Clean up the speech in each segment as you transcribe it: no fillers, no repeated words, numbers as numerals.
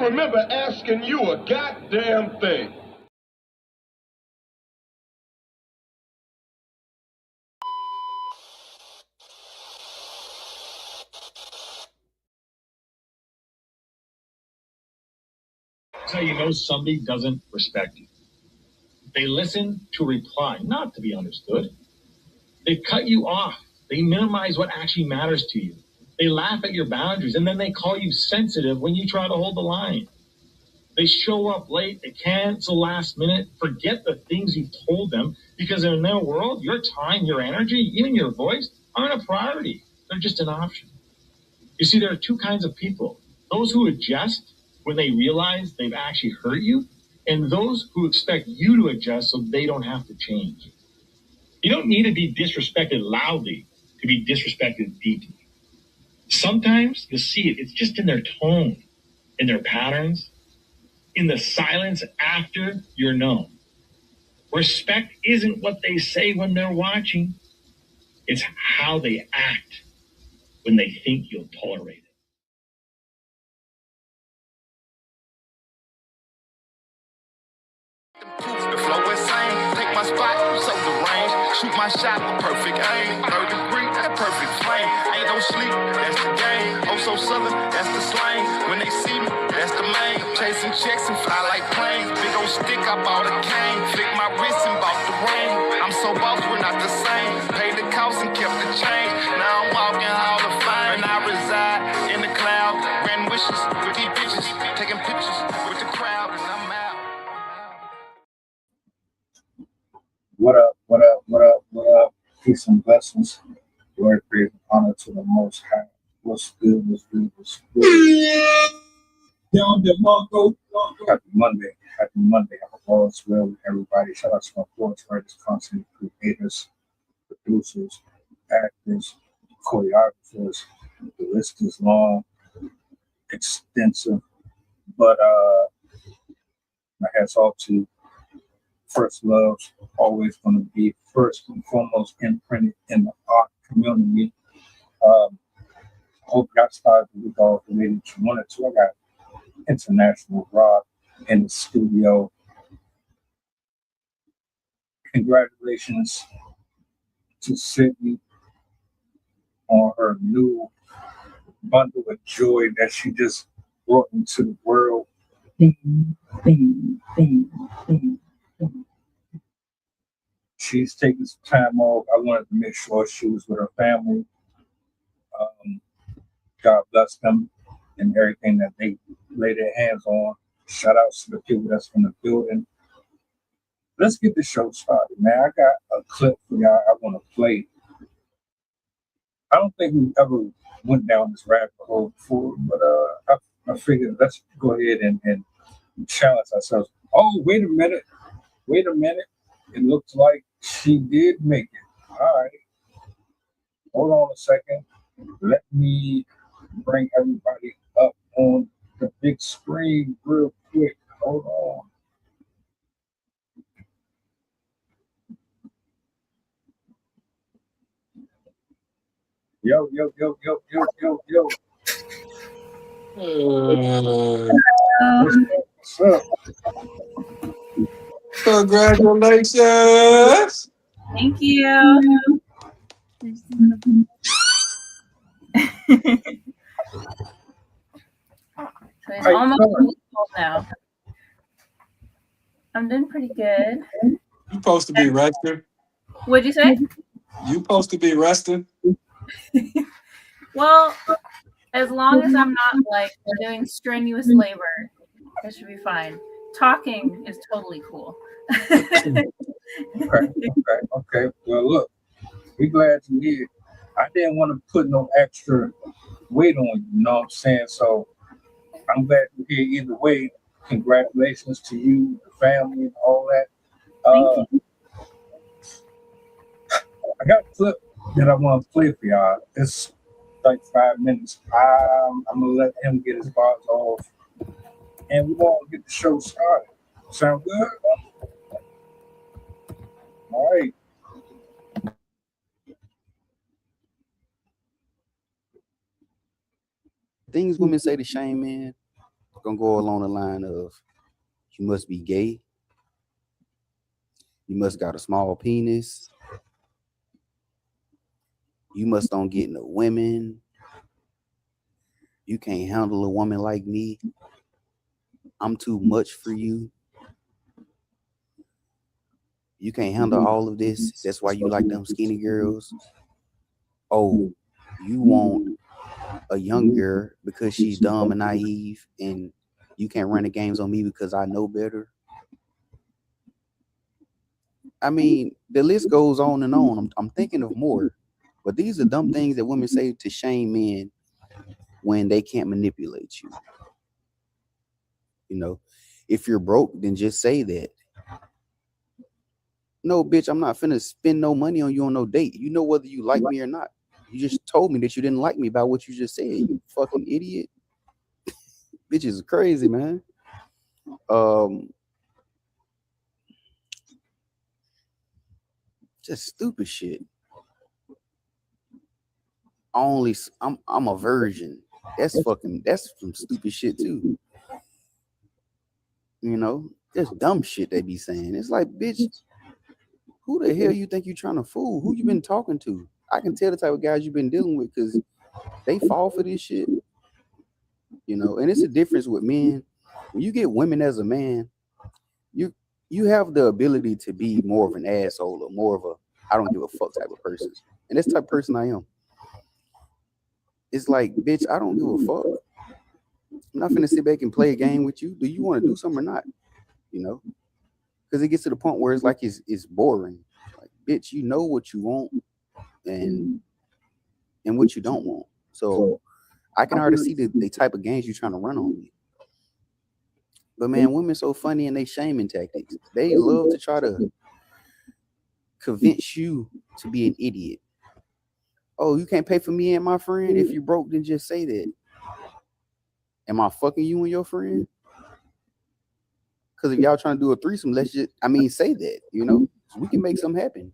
don't remember asking you a goddamn thing. So you know somebody doesn't respect you. They listen to reply, not to be understood. They cut you off. They minimize what actually matters to you. They laugh at your boundaries, and then they call you sensitive when you try to hold the line. They show up late, they cancel last minute, forget the things you've told them, because in their world, your time, your energy, even your voice aren't a priority. They're just an option. You see, there are two kinds of people. Those who adjust when they realize they've actually hurt you, and those who expect you to adjust so they don't have to change. You don't need to be disrespected loudly to be disrespected deeply. Sometimes you'll see it. It's just in their tone, in their patterns, in the silence after you're known. Respect isn't what they say when they're watching. It's how they act when they think you'll tolerate it. The flow insane, take my spot, so the range. Shoot my shot with perfect aim. 3rd degree, that perfect flame. Ain't no sleep, that's the game. Oh, so southern, that's the slang. When they see me, that's the main. Chasing checks and fly like planes. Big old stick, I bought a cane. Flick my wrist and bought the ring. I'm so boss, we're not the same. Paid the cost and kept the change. Now I'm walking Hall of Fame. And I reside in the cloud. Grand wishes with these bitches. Taking pictures with the crowd, and I'm out. What up, what up, what up, what up? Peace and blessings. Glory, praise, and honor to the Most High. What's good, what's good, what's good? Happy Monday. Happy Monday. I hope all is well with everybody. Shout out to my voice writers, content creators, producers, actors, choreographers. The list is long, extensive, but my hats off to First Love's always going to be first and foremost imprinted in the art community. Hope y'all started the week off the way that you wanted to. I got International Rock in the studio. Congratulations to Sydney on her new bundle of joy that she just brought into the world. She's taking some time off. I wanted to make sure she was with her family. God bless them and everything that they lay their hands on. Shout out to the people that's in the building. Let's get the show started, man. I got a clip for y'all I want to play. I don't think we ever went down this rabbit hole before, but I figured let's go ahead and challenge ourselves. Oh, wait a minute. It looks like she did make it. All right. Hold on a second. Let me bring everybody up on the big screen real quick. Hold on. Yo. What's up? Congratulations. Thank you. So it's almost a week old now. I'm doing pretty good. You supposed to be resting. What'd you say? You supposed to be resting. Well, as long as I'm not like doing strenuous labor, it should be fine. Talking is totally cool. Okay. Well, look, we glad you're here. I didn't want to put no extra weight on you, you know what I'm saying? So I'm glad you're here either way. Congratulations to you, the family, and all that. Thank you. I got a clip that I want to play for y'all. It's like 5 minutes. I'm going to let him get his bars off, and we're going to get the show started. Sound good? All right. Things women say to shame men, gonna go along the line of you must be gay, you must got a small penis, you must don't get no women, you can't handle a woman like me, I'm too much for you, you can't handle all of this, that's why you like them skinny girls. Oh, you want a young girl because she's dumb and naive and you can't run the games on me because I know better. I mean, the list goes on and on. I'm thinking of more, but these are dumb things that women say to shame men when they can't manipulate you. You know, if you're broke, then just say that. No, bitch, I'm not finna spend no money on you on no date. You know whether you like me or not. You just told me that you didn't like me by what you just said. You fucking idiot. Bitch is crazy, man. Just stupid shit. I'm a virgin. That's some stupid shit too. You know, just dumb shit they be saying. It's like, bitch, who the hell you think you trying to fool? Who you been talking to? I can tell the type of guys you've been dealing with because they fall for this shit. You know, and it's a difference with men. When you get women as a man, you have the ability to be more of an asshole or more of a I don't give a fuck type of person. And that's the type of person I am. It's like, bitch, I don't give a fuck. I'm not finna sit back and play a game with you. Do you want to do something or not? You know? Because it gets to the point where it's like it's boring. Like, bitch, you know what you want and what you don't want. So I can already see the type of games you're trying to run on me. But man, women so funny and they shaming tactics. They love to try to convince you to be an idiot. Oh, you can't pay for me and my friend? If you broke, then just say that. Am I fucking you and your friend? Because if y'all trying to do a threesome, say that, you know? So we can make something happen.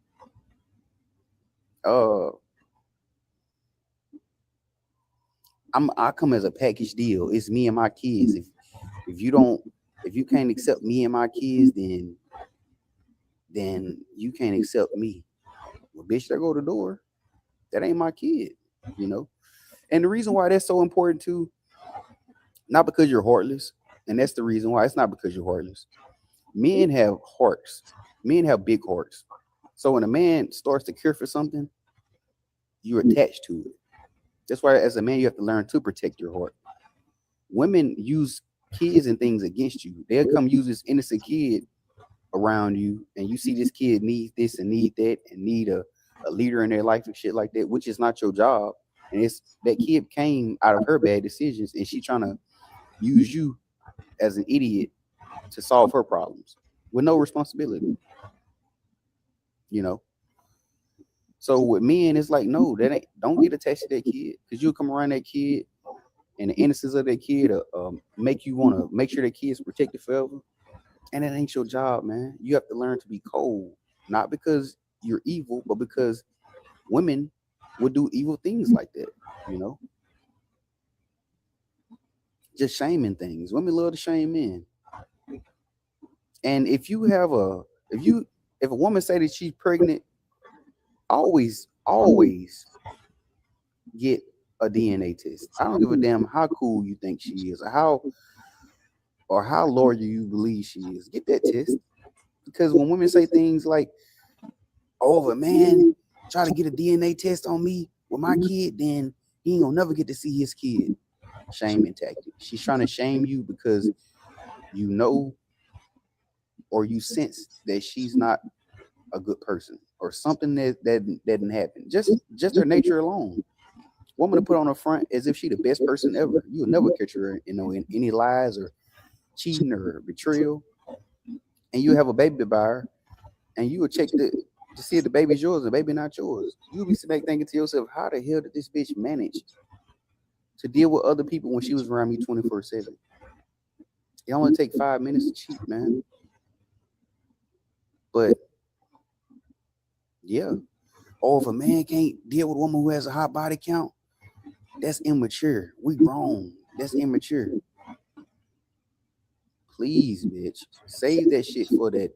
I come as a package deal. It's me and my kids. If you can't accept me and my kids, then you can't accept me. Well, bitch, there go the door. That ain't my kid, you know? And the reason why that's so important too, not because you're heartless, and that's the reason why. It's not because you're heartless. Men have hearts. Men have big hearts. So when a man starts to care for something, you're attached to it. That's why as a man, you have to learn to protect your heart. Women use kids and things against you. They'll come use this innocent kid around you, and you see this kid needs this and need that and need a leader in their life and shit like that, which is not your job. And it's that kid came out of her bad decisions, and she trying to use you as an idiot to solve her problems with no responsibility. You know. So with men, it's like, no, don't get attached to that kid, because you'll come around that kid, and the innocence of that kid make you want to make sure that kid's protected forever. And it ain't your job, man. You have to learn to be cold, not because you're evil, but because women would do evil things like that, you know? Just shaming things. Women love to shame men. And if a woman say that she's pregnant, always get a DNA test. I don't give a damn how cool you think she is or how loyal you believe she is. Get that test. Because when women say things like, oh, if a man try to get a DNA test on me with my kid, then he ain't gonna never get to see his kid. Shaming tactic. She's trying to shame you because you know or you sense that she's not a good person or something that didn't happen. Just her nature alone. Woman to put on her front as if she the best person ever. You'll never catch her, in any lies or cheating or betrayal. And you have a baby by her, and you will check to see if the baby's yours or the baby not yours. You'll be sitting back thinking to yourself, how the hell did this bitch manage to deal with other people when she was around me 24/7? It only take 5 minutes to cheat, man. But yeah. Or if a man can't deal with a woman who has a high body count, that's immature. We grown. That's immature. please, bitch, save that shit for that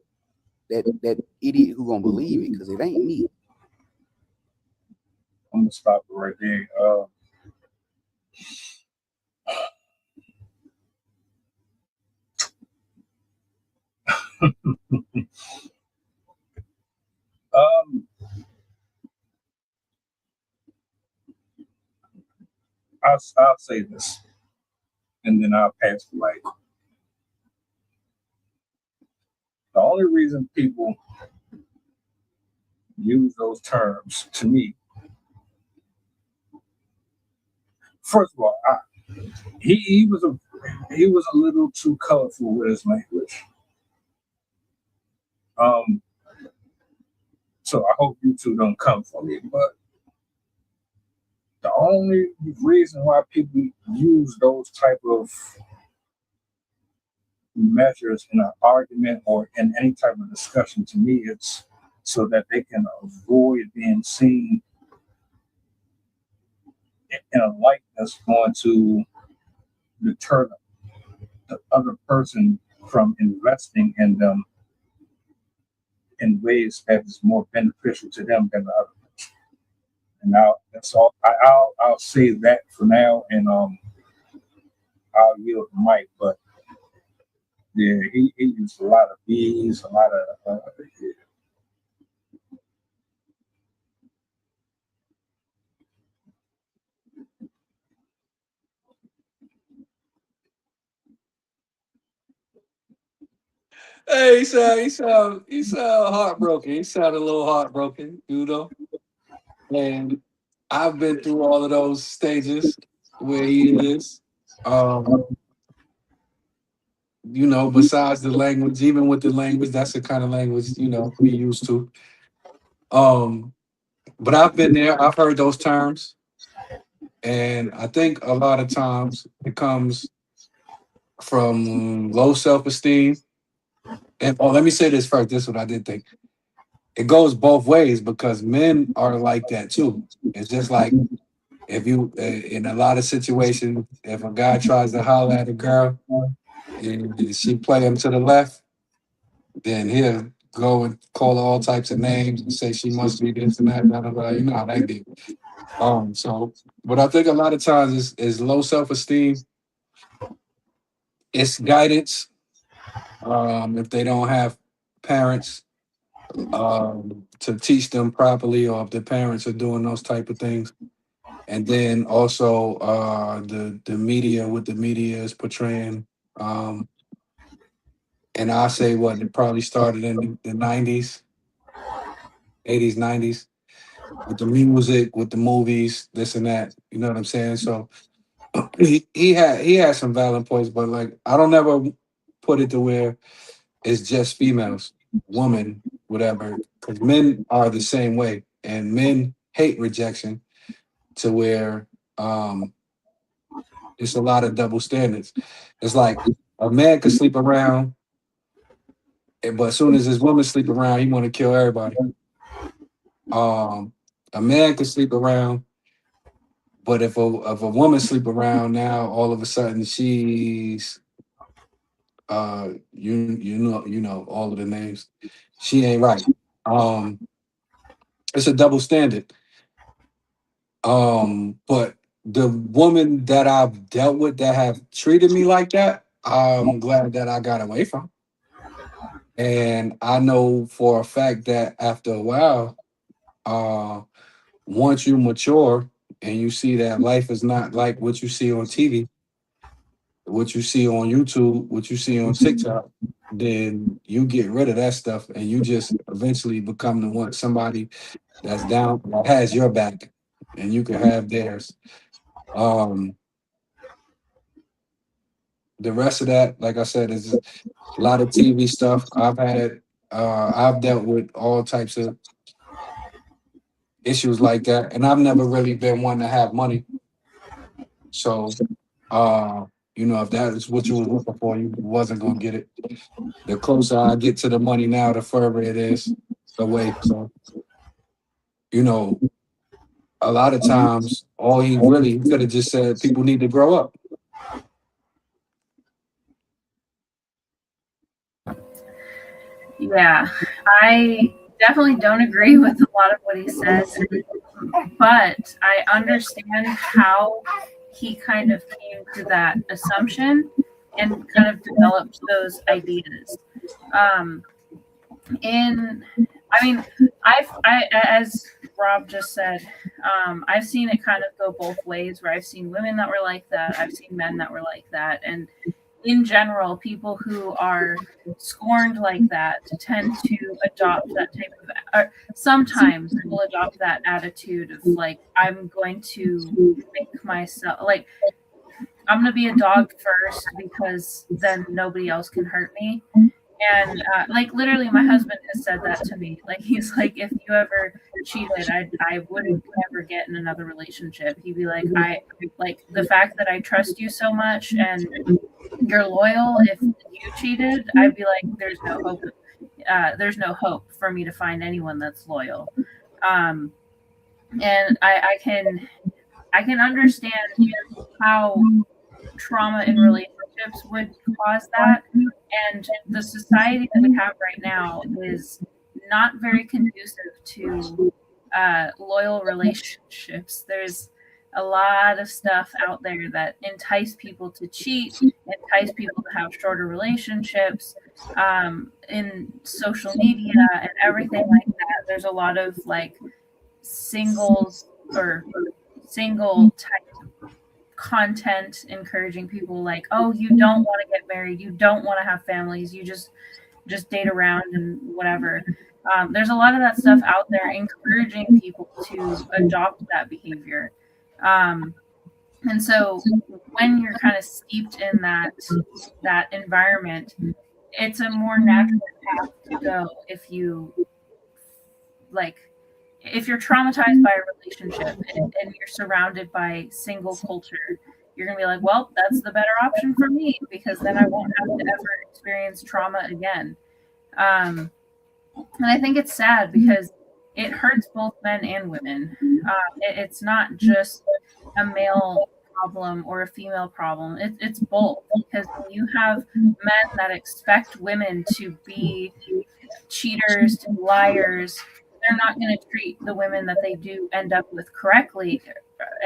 idiot who gonna believe it, because it ain't me. I'm gonna stop it right there. Um, I'll say this, and then I'll pass the mic. The only reason people use those terms, to me, first of all, he was a little too colorful with his language. So I hope you two don't come for me, but the only reason why people use those type of measures in an argument or in any type of discussion, to me, it's so that they can avoid being seen in a light that's going to deter the other person from investing in them in ways that is more beneficial to them than the other. And now that's all. I'll say that for now, and I'll yield the mic. But yeah, he used a lot of B's, a lot of. Hey, he sound heartbroken. He sounded a little heartbroken, you know. And I've been through all of those stages where he is. Um, besides the language, even with the language, that's the kind of language, we used to. Um, but I've been there, I've heard those terms, and I think a lot of times it comes from low self-esteem. And let me say this first. This is what I did think. It goes both ways because men are like that too. It's just like if you, in a lot of situations, if a guy tries to holler at a girl and she play him to the left, then he'll go and call her all types of names and say she must be this and that, blah, blah, blah. You know how that be. So, but I think a lot of times is low self esteem. It's guidance. If they don't have parents to teach them properly, or if the parents are doing those type of things, and then also the media, what the media is portraying. And I say what it probably started in the 90s, 80s, 90s, with the music, with the movies, this and that. You know what I'm saying? So he had some valid points, but like I don't ever put it to where it's just females, women, whatever, because men are the same way, and men hate rejection to where it's a lot of double standards. It's like a man could sleep around, but as soon as his woman sleep around, he want to kill everybody. A man could sleep around, but if a woman sleep around now, all of a sudden she's you know all of the names. She ain't right. Um, it's a double standard. But the woman that I've dealt with that have treated me like that, I'm glad that I got away from. And I know for a fact that after a while, uh, once you mature and you see that life is not like what you see on TV, what you see on YouTube, what you see on TikTok, then you get rid of that stuff and you just eventually become the one somebody that's down that has your back and you can have theirs. Um, the rest of that, like I said, is a lot of TV stuff. I've dealt with all types of issues like that, and I've never really been one to have money. So, uh, if that is what you was looking for, you wasn't gonna get it. The closer I get to the money now, the further it is away. So, you know, a lot of times, all he could have just said, people need to grow up. Yeah, I definitely don't agree with a lot of what he says, but I understand how he kind of came to that assumption and kind of developed those ideas. Um, in, I mean, as Rob just said, I've seen it kind of go both ways. Where I've seen women that were like that, I've seen men that were like that, and in general, people who are scorned like that tend to adopt that type of, sometimes will adopt that attitude of like, I'm going to make myself, like, I'm going to be a dog first because then nobody else can hurt me. And like literally, my husband has said that to me. Like he's like, if you ever cheated, I wouldn't ever get in another relationship. He'd be like, I like the fact that I trust you so much and you're loyal. If you cheated, I'd be like, there's no hope. There's no hope for me to find anyone that's loyal. And I can understand how trauma in relationships would cause that. And the society that we have right now is not very conducive to loyal relationships. There's a lot of stuff out there that entice people to cheat, entice people to have shorter relationships, in social media and everything like that. There's a lot of like singles or single type content encouraging people like, oh, you don't want to get married, you don't want to have families, you just date around and whatever. There's a lot of that stuff out there encouraging people to adopt that behavior. And so when you're kind of steeped in that environment, it's a more natural path to go if you like if you're traumatized by a relationship and you're surrounded by single culture, you're gonna be like, well, that's the better option for me because then I won't have to ever experience trauma again. And I think it's sad because it hurts both men and women. It's not just a male problem or a female problem. It's both, because when you have men that expect women to be cheaters, to be liars, they're not going to treat the women that they do end up with correctly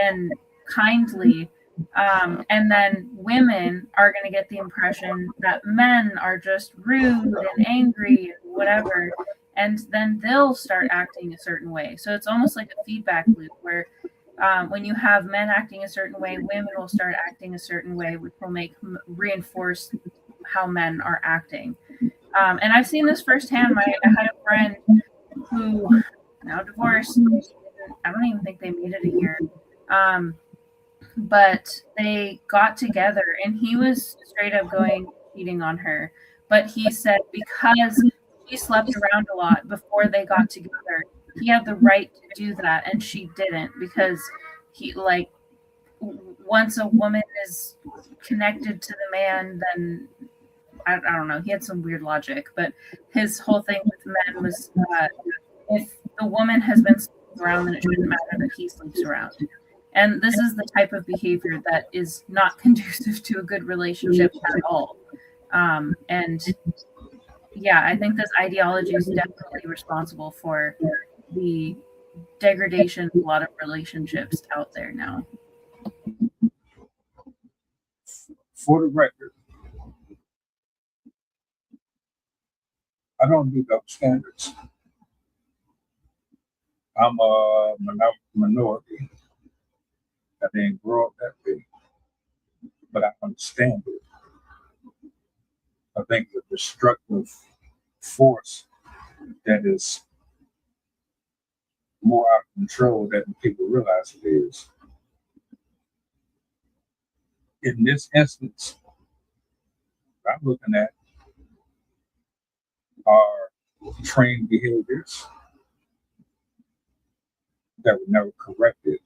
and kindly. And then women are going to get the impression that men are just rude and angry and whatever. And then they'll start acting a certain way. So it's almost like a feedback loop where when you have men acting a certain way, women will start acting a certain way, which will reinforce how men are acting. And I've seen this firsthand. I had a friend who now divorced. I don't even think they made it a year. But they got together and he was straight up cheating on her. But he said because she slept around a lot before they got together, he had the right to do that and she didn't, because he like once a woman is connected to the man, then I don't know. He had some weird logic, but his whole thing with men was if the woman has been sleeping around, then it shouldn't matter that he sleeps around. And this is the type of behavior that is not conducive to a good relationship at all. And yeah, I think this ideology is definitely responsible for the degradation of a lot of relationships out there now. For the record, I don't do double standards. I'm a minority. I didn't grow up that way, but I understand it. I think the destructive force that is more out of control than people realize it is. In this instance, what I'm looking at are trained behaviors that were never corrected.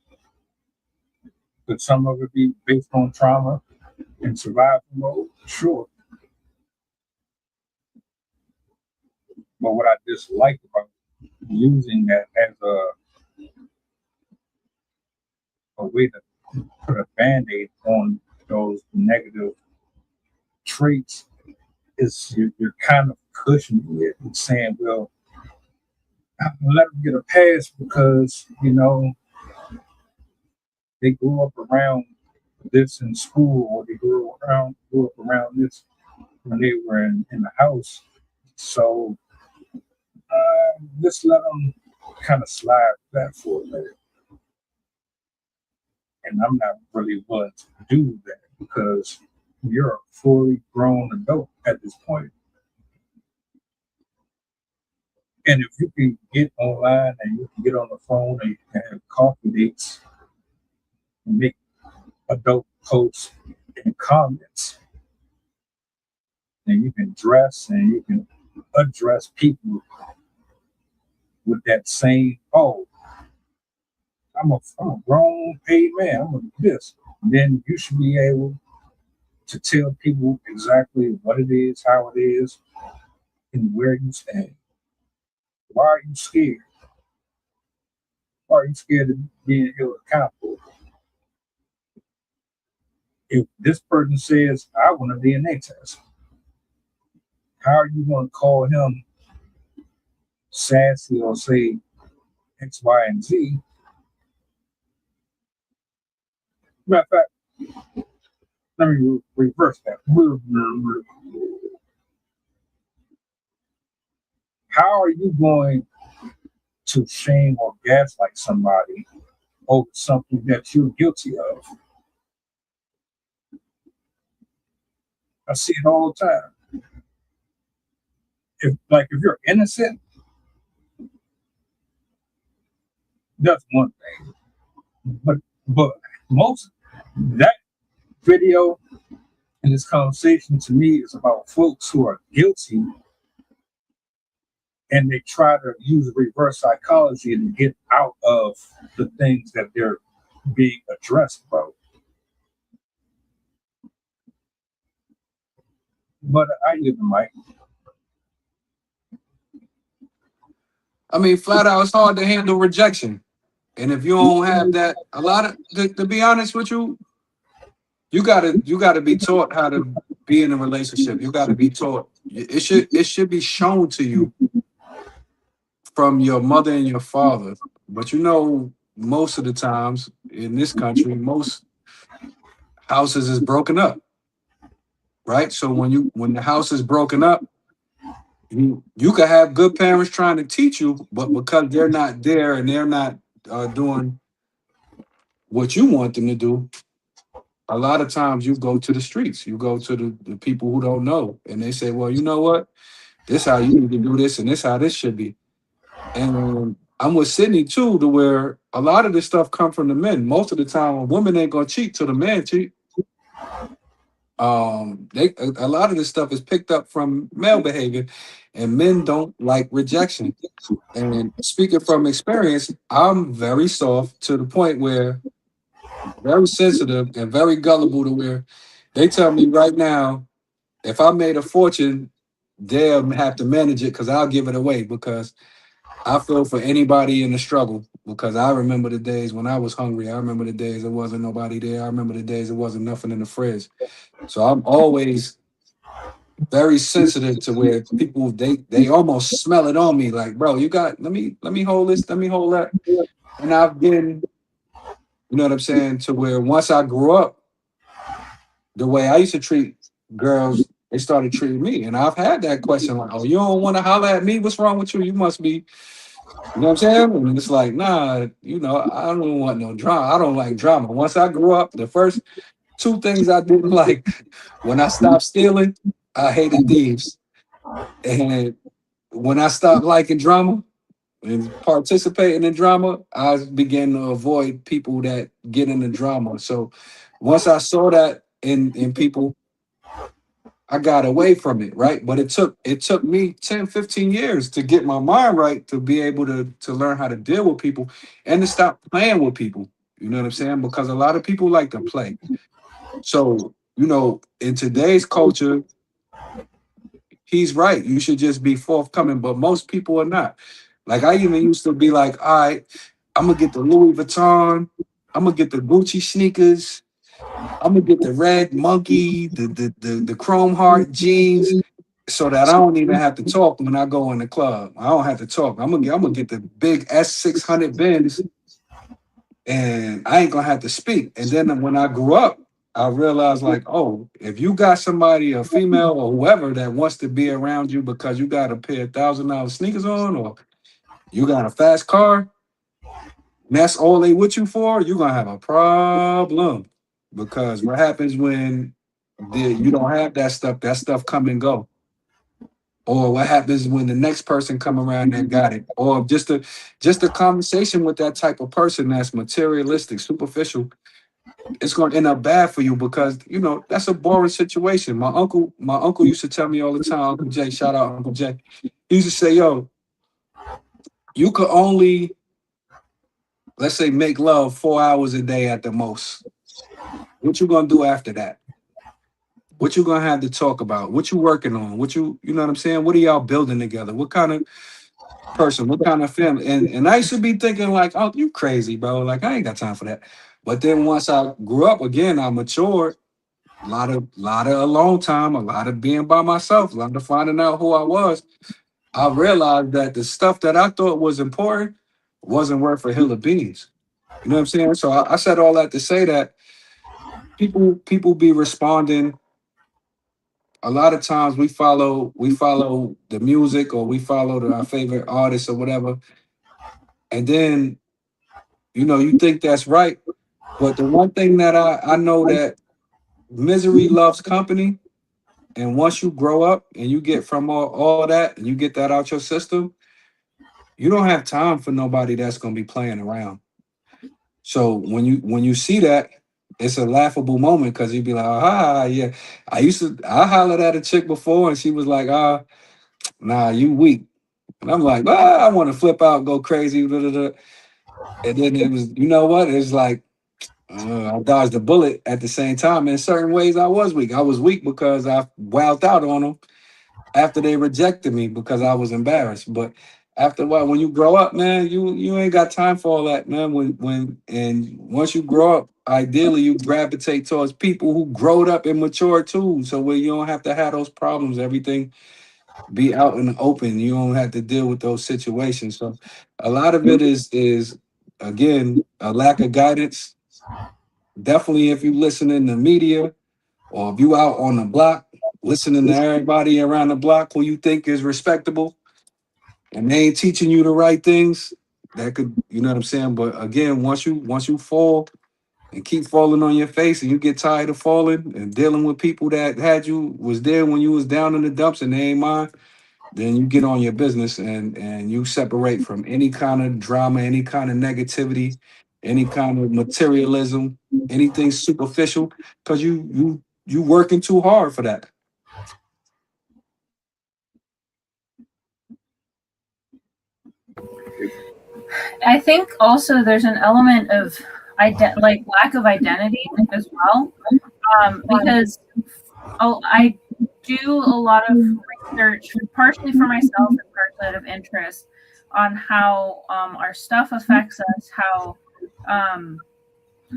Could some of it be based on trauma and survival mode? Sure. But what I dislike about using that as a way to put a band-aid on those negative traits is you're kind of cushioning it and saying, well, I'm gonna let them get a pass because, you know, they grew up around this in school, or they grew up around this when they were in the house. So just let them kind of slide back for a minute. And I'm not really willing to do that because you're a fully grown adult at this point. And if you can get online and you can get on the phone and you can have coffee dates and make adult posts and comments, and you can dress and you can address people with that same, oh, I'm a grown paid man, I'm gonna do this. And then you should be able to tell people exactly what it is, how it is, and where you stand. Why are you scared? Why are you scared of being held accountable? If this person says, I want a DNA test, how are you going to call him sassy or say X, Y, and Z? Matter of fact, let me reverse that. How are you going to shame or gaslight somebody over something that you're guilty of? I see it all the time. If you're innocent, that's one thing. But most that video and this conversation to me is about folks who are guilty and they try to use reverse psychology to get out of the things that they're being addressed about. But I give the mic. I mean, flat out, it's hard to handle rejection. And if you don't have that, a lot of, to be honest with you, you gotta be taught how to be in a relationship. You gotta be taught. It should be shown to you from your mother and your father. But you know, most of the times in this country, most houses is broken up, right? So when the house is broken up, you can have good parents trying to teach you, but because they're not there and they're not doing what you want them to do, a lot of times you go to the streets, you go to the people who don't know, and they say, well, you know what? This how you need to do this, and this how this should be. And I'm with Sydney too, to where a lot of this stuff come from the men. Most of the time, a woman ain't gonna cheat till the man cheat. A lot of this stuff is picked up from male behavior, and men don't like rejection. And speaking from experience, I'm very soft to the point where very sensitive and very gullible to where they tell me right now, if I made a fortune, they'll have to manage it because I'll give it away because I feel for anybody in the struggle because I remember the days when I was hungry. I remember the days there wasn't nobody there. I remember the days there wasn't nothing in the fridge. So I'm always very sensitive to where people they almost smell it on me like, bro, you got let me hold this, let me hold that. And I've been, you know what I'm saying, to where once I grew up, the way I used to treat girls, they started treating me. And I've had that question like, oh, you don't want to holler at me? What's wrong with you? You must be, you know what I'm saying? And it's like, nah, you know, I don't want no drama. I don't like drama. Once I grew up, the first two things I didn't like, when I stopped stealing, I hated thieves. And when I stopped liking drama and participating in drama, I began to avoid people that get into drama. So once I saw that in people, I got away from it, right? But it took me 10, 15 years to get my mind right to be able to learn how to deal with people and to stop playing with people. You know what I'm saying? Because a lot of people like to play. So, you know, in today's culture, he's right. You should just be forthcoming, but most people are not. Like I even used to be like, all right, I'm gonna get the Louis Vuitton, I'm gonna get the Gucci sneakers, I'm gonna get the red monkey, the chrome heart jeans. so that I don't even have to talk when I go in the club. I don't have to talk. I'm gonna get the big S600 Benz, and I ain't gonna have to speak. And then when I grew up, I realized like, oh, if you got somebody, a female or whoever that wants to be around you because you got a pair of $1,000 sneakers on, or you got a fast car, and that's all they with you for, you're gonna have a problem. Because what happens when you don't have that stuff come and go. Or what happens when the next person come around and got it, or just a conversation with that type of person that's materialistic, superficial, it's going to end up bad for you because that's a boring situation. My uncle used to tell me all the time, Uncle Jay, shout out Uncle Jay. He used to say, yo, you could only, let's say, make love 4 hours a day at the most. What you gonna do after that? What you gonna have to talk about? What you working on? You know what I'm saying? What are y'all building together? What kind of person? What kind of family? And I used to be thinking like, oh, you crazy, bro. Like I ain't got time for that. But then once I grew up again, I matured. A lot of alone time, a lot of being by myself, a lot of finding out who I was. I realized that the stuff that I thought was important wasn't worth a hill of beans. You know what I'm saying? So I said all that to say that people be responding. A lot of times we follow the music, or we follow our favorite artists or whatever, and then you think that's right. But the one thing that I know, that misery loves company. And once you grow up and you get from all that and you get that out your system, you don't have time for nobody that's gonna be playing around. So when you see that, it's a laughable moment because you'd be like, ah, yeah. I hollered at a chick before and she was like, nah, you weak. And I'm like, I want to flip out, go crazy. Blah, blah, blah. And then it was, you know what? It's like I dodged a bullet at the same time. In certain ways, I was weak. I was weak because I wowed out on them after they rejected me because I was embarrassed. But after a while, when you grow up, man, you ain't got time for all that, man. And once you grow up, ideally you gravitate towards people who growed up and matured too. So where you don't have to have those problems, everything be out in the open. You don't have to deal with those situations. So a lot of it is again a lack of guidance. Definitely if you listen in the media, or if you out on the block listening to everybody around the block who you think is respectable and they ain't teaching you the right things, that could, you know what I'm saying? But again, once you fall and keep falling on your face and you get tired of falling and dealing with people that was there when you was down in the dumps and they ain't mine, then you get on your business and you separate from any kind of drama, any kind of negativity, any kind of materialism, anything superficial, because you working too hard for that. I think also there's an element of like lack of identity as well, because I do a lot of research, partially for myself and partially out of interest, on how our stuff affects us, how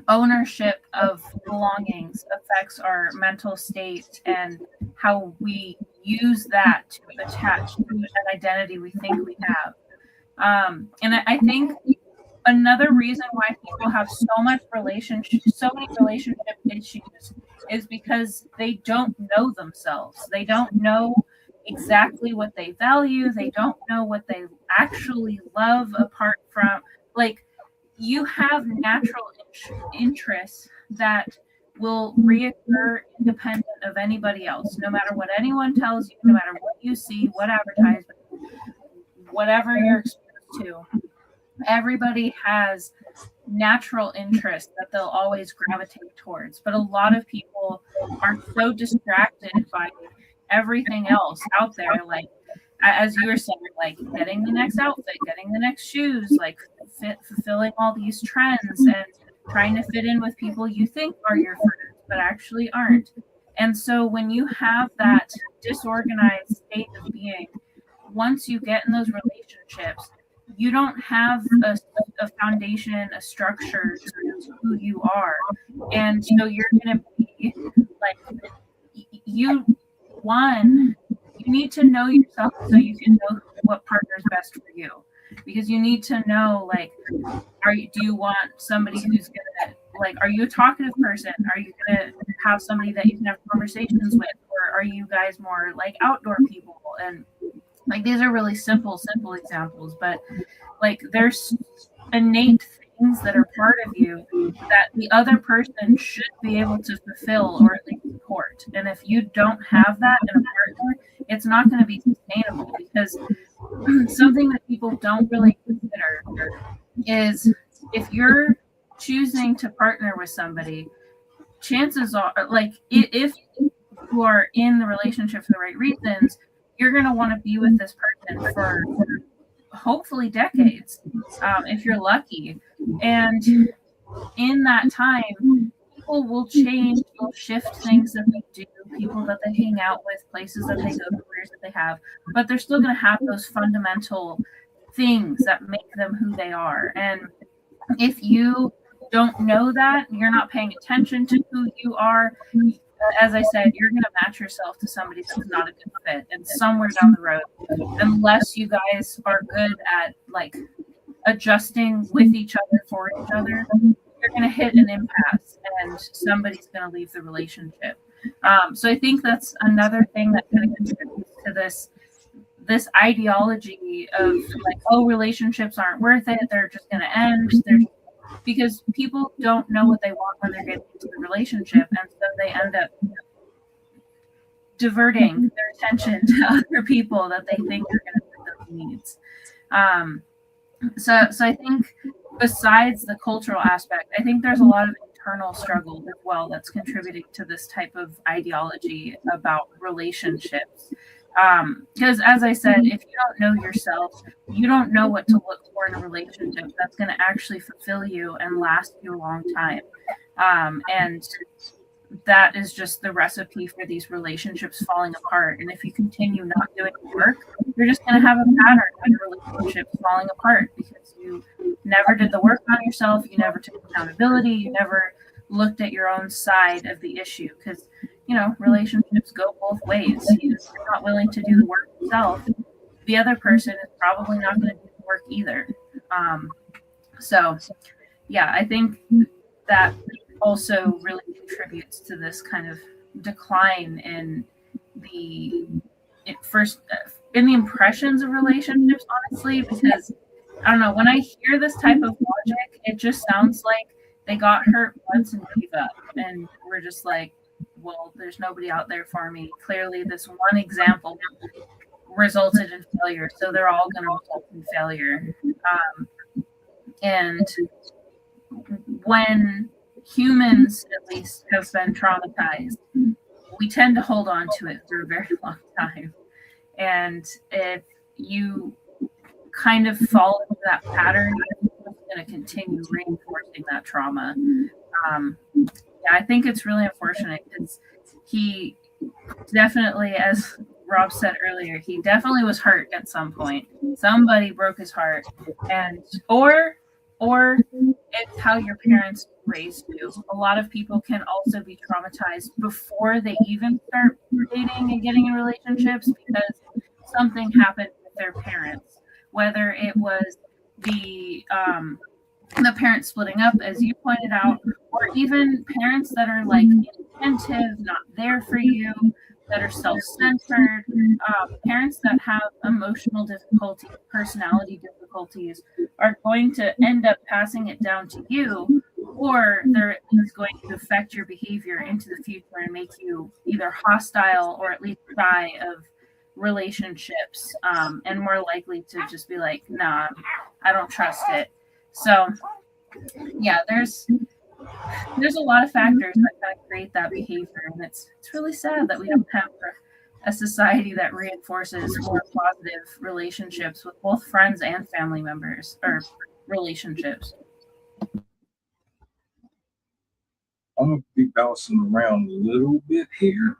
ownership of belongings affects our mental state, and how we use that to attach to an identity we think we have. And I think another reason why people have so many relationship issues is because they don't know themselves. They don't know exactly what they value. They don't know what they actually love, apart from, like, you have natural interests that will reoccur independent of anybody else, no matter what anyone tells you, no matter what you see, what advertisement, whatever you're exposed to. Everybody has natural interests that they'll always gravitate towards, but a lot of people are so distracted by everything else out there, like as you were saying, like getting the next outfit, getting the next shoes, like fulfilling all these trends and trying to fit in with people you think are your friends but actually aren't. And so when you have that disorganized state of being, once you get in those relationships, you don't have a foundation, a structure to who you are. And so you're going to be like, you need to know yourself so you can know what partner is best for you, because you need to know, like, do you want somebody who's gonna, like, are you a talkative person? Are you gonna have somebody that you can have conversations with, or are you guys more like outdoor people? And like, these are really simple examples, but like, there's innate things that are part of you that the other person should be able to fulfill or at least support. And if you don't have that in a partner, it's not going to be sustainable, because something that people don't really consider is, if you're choosing to partner with somebody, chances are, like, if you are in the relationship for the right reasons, you're going to want to be with this person for hopefully decades, if you're lucky. And in that time, people will change, will shift things that they do, people that they hang out with, places that they go, careers that they have, but they're still going to have those fundamental things that make them who they are. And if you don't know that, you're not paying attention to who you are, as I said, you're going to match yourself to somebody that's not a good fit, and somewhere down the road, unless you guys are good at like adjusting with each other, for each other, you're going to hit an impasse and somebody's going to leave the relationship. So I think that's another thing that kind of contributes to this ideology of like, oh, relationships aren't worth it, they're just going to end. Because people don't know what they want when they're getting into the relationship, and so they end up diverting their attention to other people that they think are going to fit those needs. So I think, besides the cultural aspect, I think there's a lot of internal struggle as well that's contributing to this type of ideology about relationships. Because as I said, if you don't know yourself, you don't know what to look for in a relationship that's going to actually fulfill you and last you a long time. And that is just the recipe for these relationships falling apart. And if you continue not doing the work, you're just going to have a pattern of relationships falling apart, because you never did the work on yourself, you never took accountability, you never looked at your own side of the issue. Because, you know, relationships go both ways. If you're not willing to do the work yourself, the other person is probably not going to do the work either. So, yeah, I think that also really contributes to this kind of decline in the impressions of relationships, honestly, because I don't know, when I hear this type of logic, it just sounds like they got hurt once and gave up, and we're just like, well, there's nobody out there for me. Clearly this one example resulted in failure, so they're all going to result in failure. And when humans, at least, have been traumatized, we tend to hold on to it for a very long time. And if you kind of fall into that pattern, it's going to continue reinforcing that trauma. Yeah, I think it's really unfortunate, because he definitely, as Rob said earlier, he definitely was hurt at some point. Somebody broke his heart, and or it's how your parents raised you. A lot of people can also be traumatized before they even start dating and getting in relationships, because something happened with their parents, whether it was the parents splitting up, as you pointed out, or even parents that are like inattentive, not there for you, that are self-centered, parents that have emotional difficulties, personality difficulties, are going to end up passing it down to you, or they're going to affect your behavior into the future and make you either hostile or at least shy of relationships, and more likely to just be like, nah, I don't trust it. So yeah, there's a lot of factors that kind of create that behavior, and it's really sad that we don't have a society that reinforces more positive relationships with both friends and family members, or relationships. I'm gonna be bouncing around a little bit here.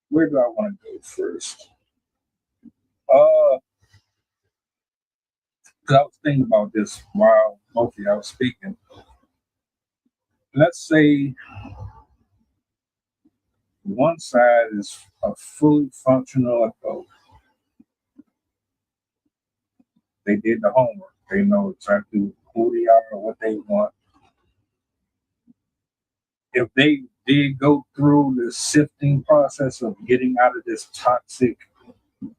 Where do I want to go first? Because I was thinking about this while both of y'all was speaking. Let's say One side is a fully functional adult. They did the homework. They know exactly who they are, what they want. If they did go through the sifting process of getting out of this toxic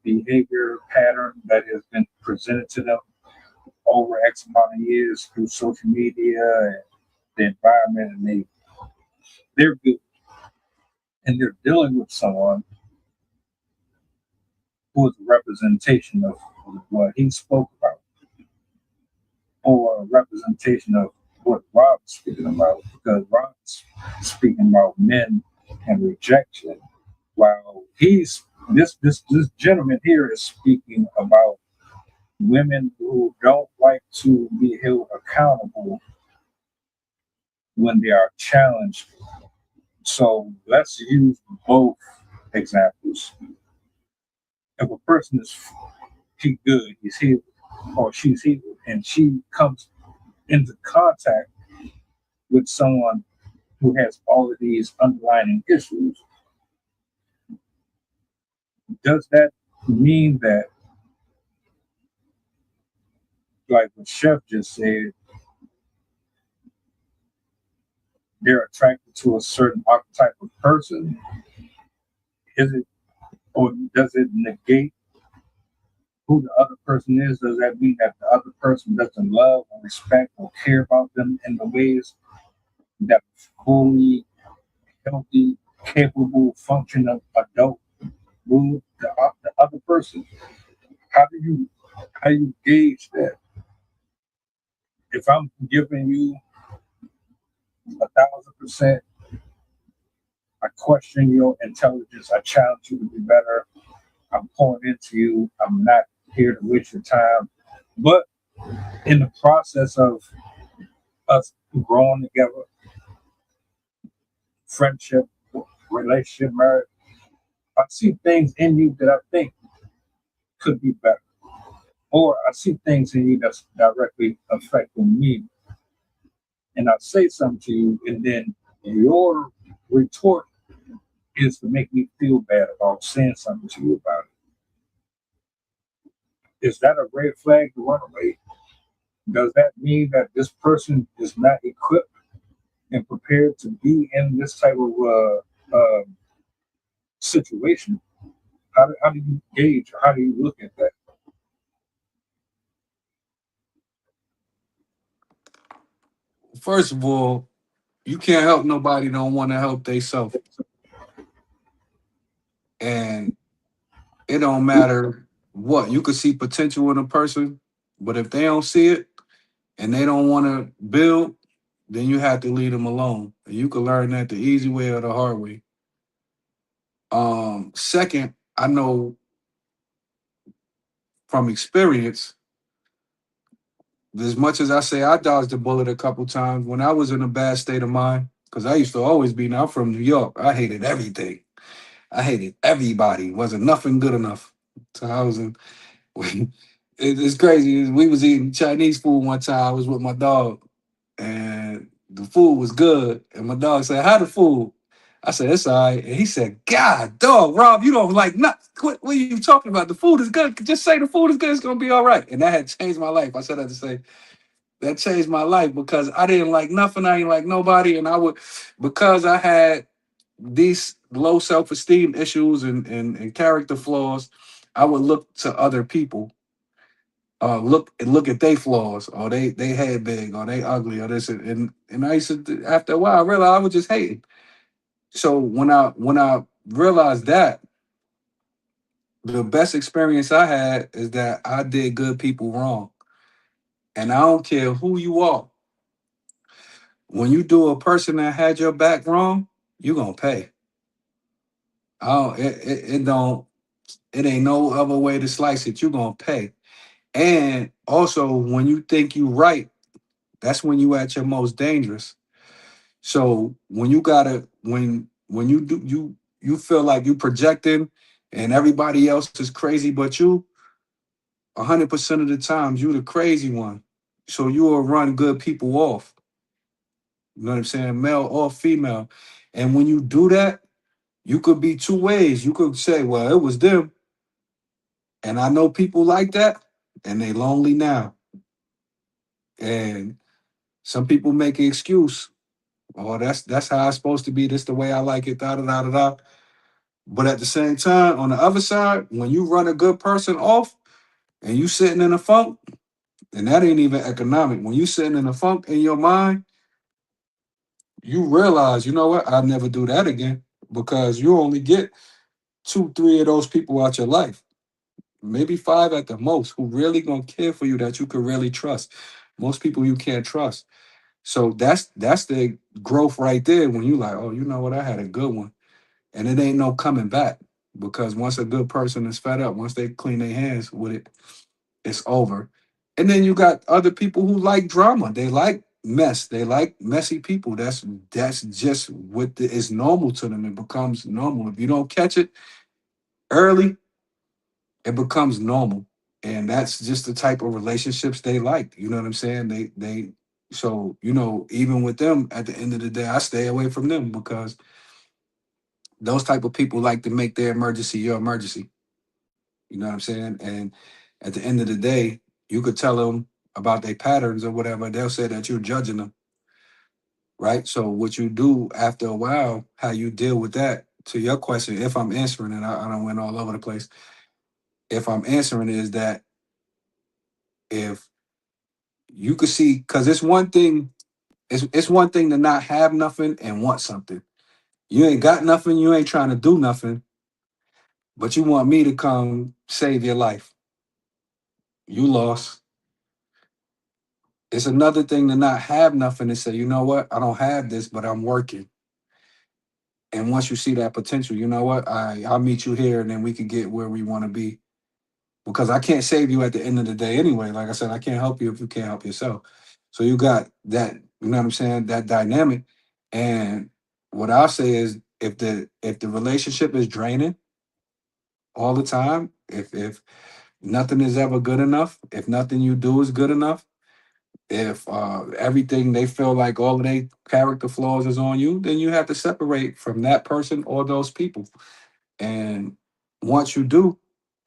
behavior pattern that has been presented to them over X amount of years through social media and the environment, and they're good, and they're dealing with someone who is a representation of what he spoke about, or a representation of what Rob's speaking about, because Rob's speaking about men and rejection, while this gentleman here is speaking about women who don't like to be held accountable when they are challenged. So let's use both examples. If a person is good, he's healed, or she's healed, and she comes into contact with someone who has all of these underlying issues, does that mean that, like what Chef just said, they're attracted to a certain archetype of person? Is it, or does it negate who the other person is? Does that mean that the other person doesn't love or respect or care about them in the ways that fully healthy, capable, functional adult would the other person? How do you gauge that? If I'm giving you 1,000%, I question your intelligence. I challenge you to be better. I'm pouring into you. I'm not here to waste your time. But in the process of us growing together, friendship, relationship, marriage, I see things in you that I think could be better. Or I see things in you that's directly affecting me. And I say something to you, and then your retort is to make me feel bad about saying something to you about it. Is that a red flag to run away? Does that mean that this person is not equipped and prepared to be in this type of situation? How do you gauge, or how do you look at that? First of all, you can't help nobody don't want to help theyself. And it don't matter what. You could see potential in a person, but if they don't see it and they don't want to build, then you have to leave them alone. And you can learn that the easy way or the hard way. Second, I know from experience, as much as I say I dodged a bullet a couple times when I was in a bad state of mind, because I used to always be, now I'm from New York. I hated everything. I hated everybody. Wasn't nothing good enough. So I was in, it's crazy. We was eating Chinese food one time. I was with my dog, and the food was good. And my dog said, "How the food?" I said, "It's all right." And he said, "God, dog, Rob, you don't like not. What are you talking about? The food is good. Just say the food is good. It's gonna be all right." And that had changed my life. I said that to say that changed my life because I didn't like nothing. I didn't like nobody, and I would, because I had these low self-esteem issues and character flaws, I would look to other people, look at their flaws, or they head big, or they ugly, or this, and I used to, after a while I realized I was just hating. So when I realized that, the best experience I had is that I did good people wrong. And I don't care who you are. When you do a person that had your back wrong, you gonna pay. I don't, it don't, it ain't no other way to slice it. You gonna pay. And also, when you think you right, that's when you at your most dangerous. So when you gotta, when you do, you feel like you projecting and everybody else is crazy but you, 100% of the times you the crazy one. So you will run good people off. You know what I'm saying? Male or female. And when you do that, You could be two ways. You could say, well, it was them. And I know people like that, and they lonely now. And some people make an excuse. Oh, that's how it's supposed to be. This the way I like it. Da da da da da. But at the same time, on the other side, when you run a good person off and you sitting in a funk, and that ain't even economic. When you sitting in a funk in your mind, you realize, you know what? I'll never do that again because you only get two, three of those people out your life, maybe five at the most, who really gonna care for you that you can really trust. Most people you can't trust. So that's the growth right there when you like, oh, you know what? I had a good one, and it ain't no coming back because once a good person is fed up, once they clean their hands with it, it's over. And then you got other people who like drama. They like mess. They like messy people. That's just what is normal to them. It becomes normal. If you don't catch it early, it becomes normal. And that's just the type of relationships they like. You know what I'm saying? They so even with them at the end of the day, I stay away from them because those type of people like to make their emergency your emergency. You know what I'm saying? And at the end of the day, you could tell them about their patterns or whatever. They'll say that you're judging them, right? So what you do after a while, how you deal with that. To your question, if I'm answering it, I don't went all over the place. If I'm answering it, is that if you could see, because it's one thing to not have nothing and want something. You ain't got nothing, you ain't trying to do nothing, but you want me to come save your life. You lost. It's another thing to not have nothing and say, you know what, I don't have this, but I'm working. And once you see that potential, you know what, I'll meet you here and then we can get where we want to be. Because I can't save you at the end of the day anyway. Like I said, I can't help you if you can't help yourself. So you got that, you know what I'm saying, that dynamic. And what I'll say is if the relationship is draining all the time, if nothing is ever good enough, if nothing you do is good enough, if everything they feel like all of their character flaws is on you, then you have to separate from that person or those people. And once you do,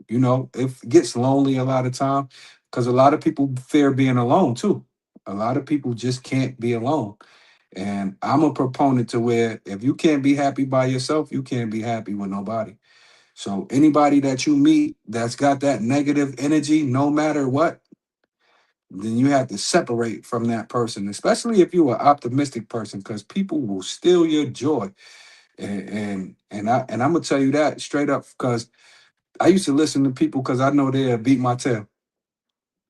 it gets lonely a lot of time because a lot of people fear being alone too. A lot of people just can't be alone. And I'm a proponent to where if you can't be happy by yourself, you can't be happy with nobody. So anybody that you meet that's got that negative energy, no matter what, then you have to separate from that person, especially if you're an optimistic person, because people will steal your joy. And I'm gonna tell you that straight up because I used to listen to people because I know they'll beat my tail.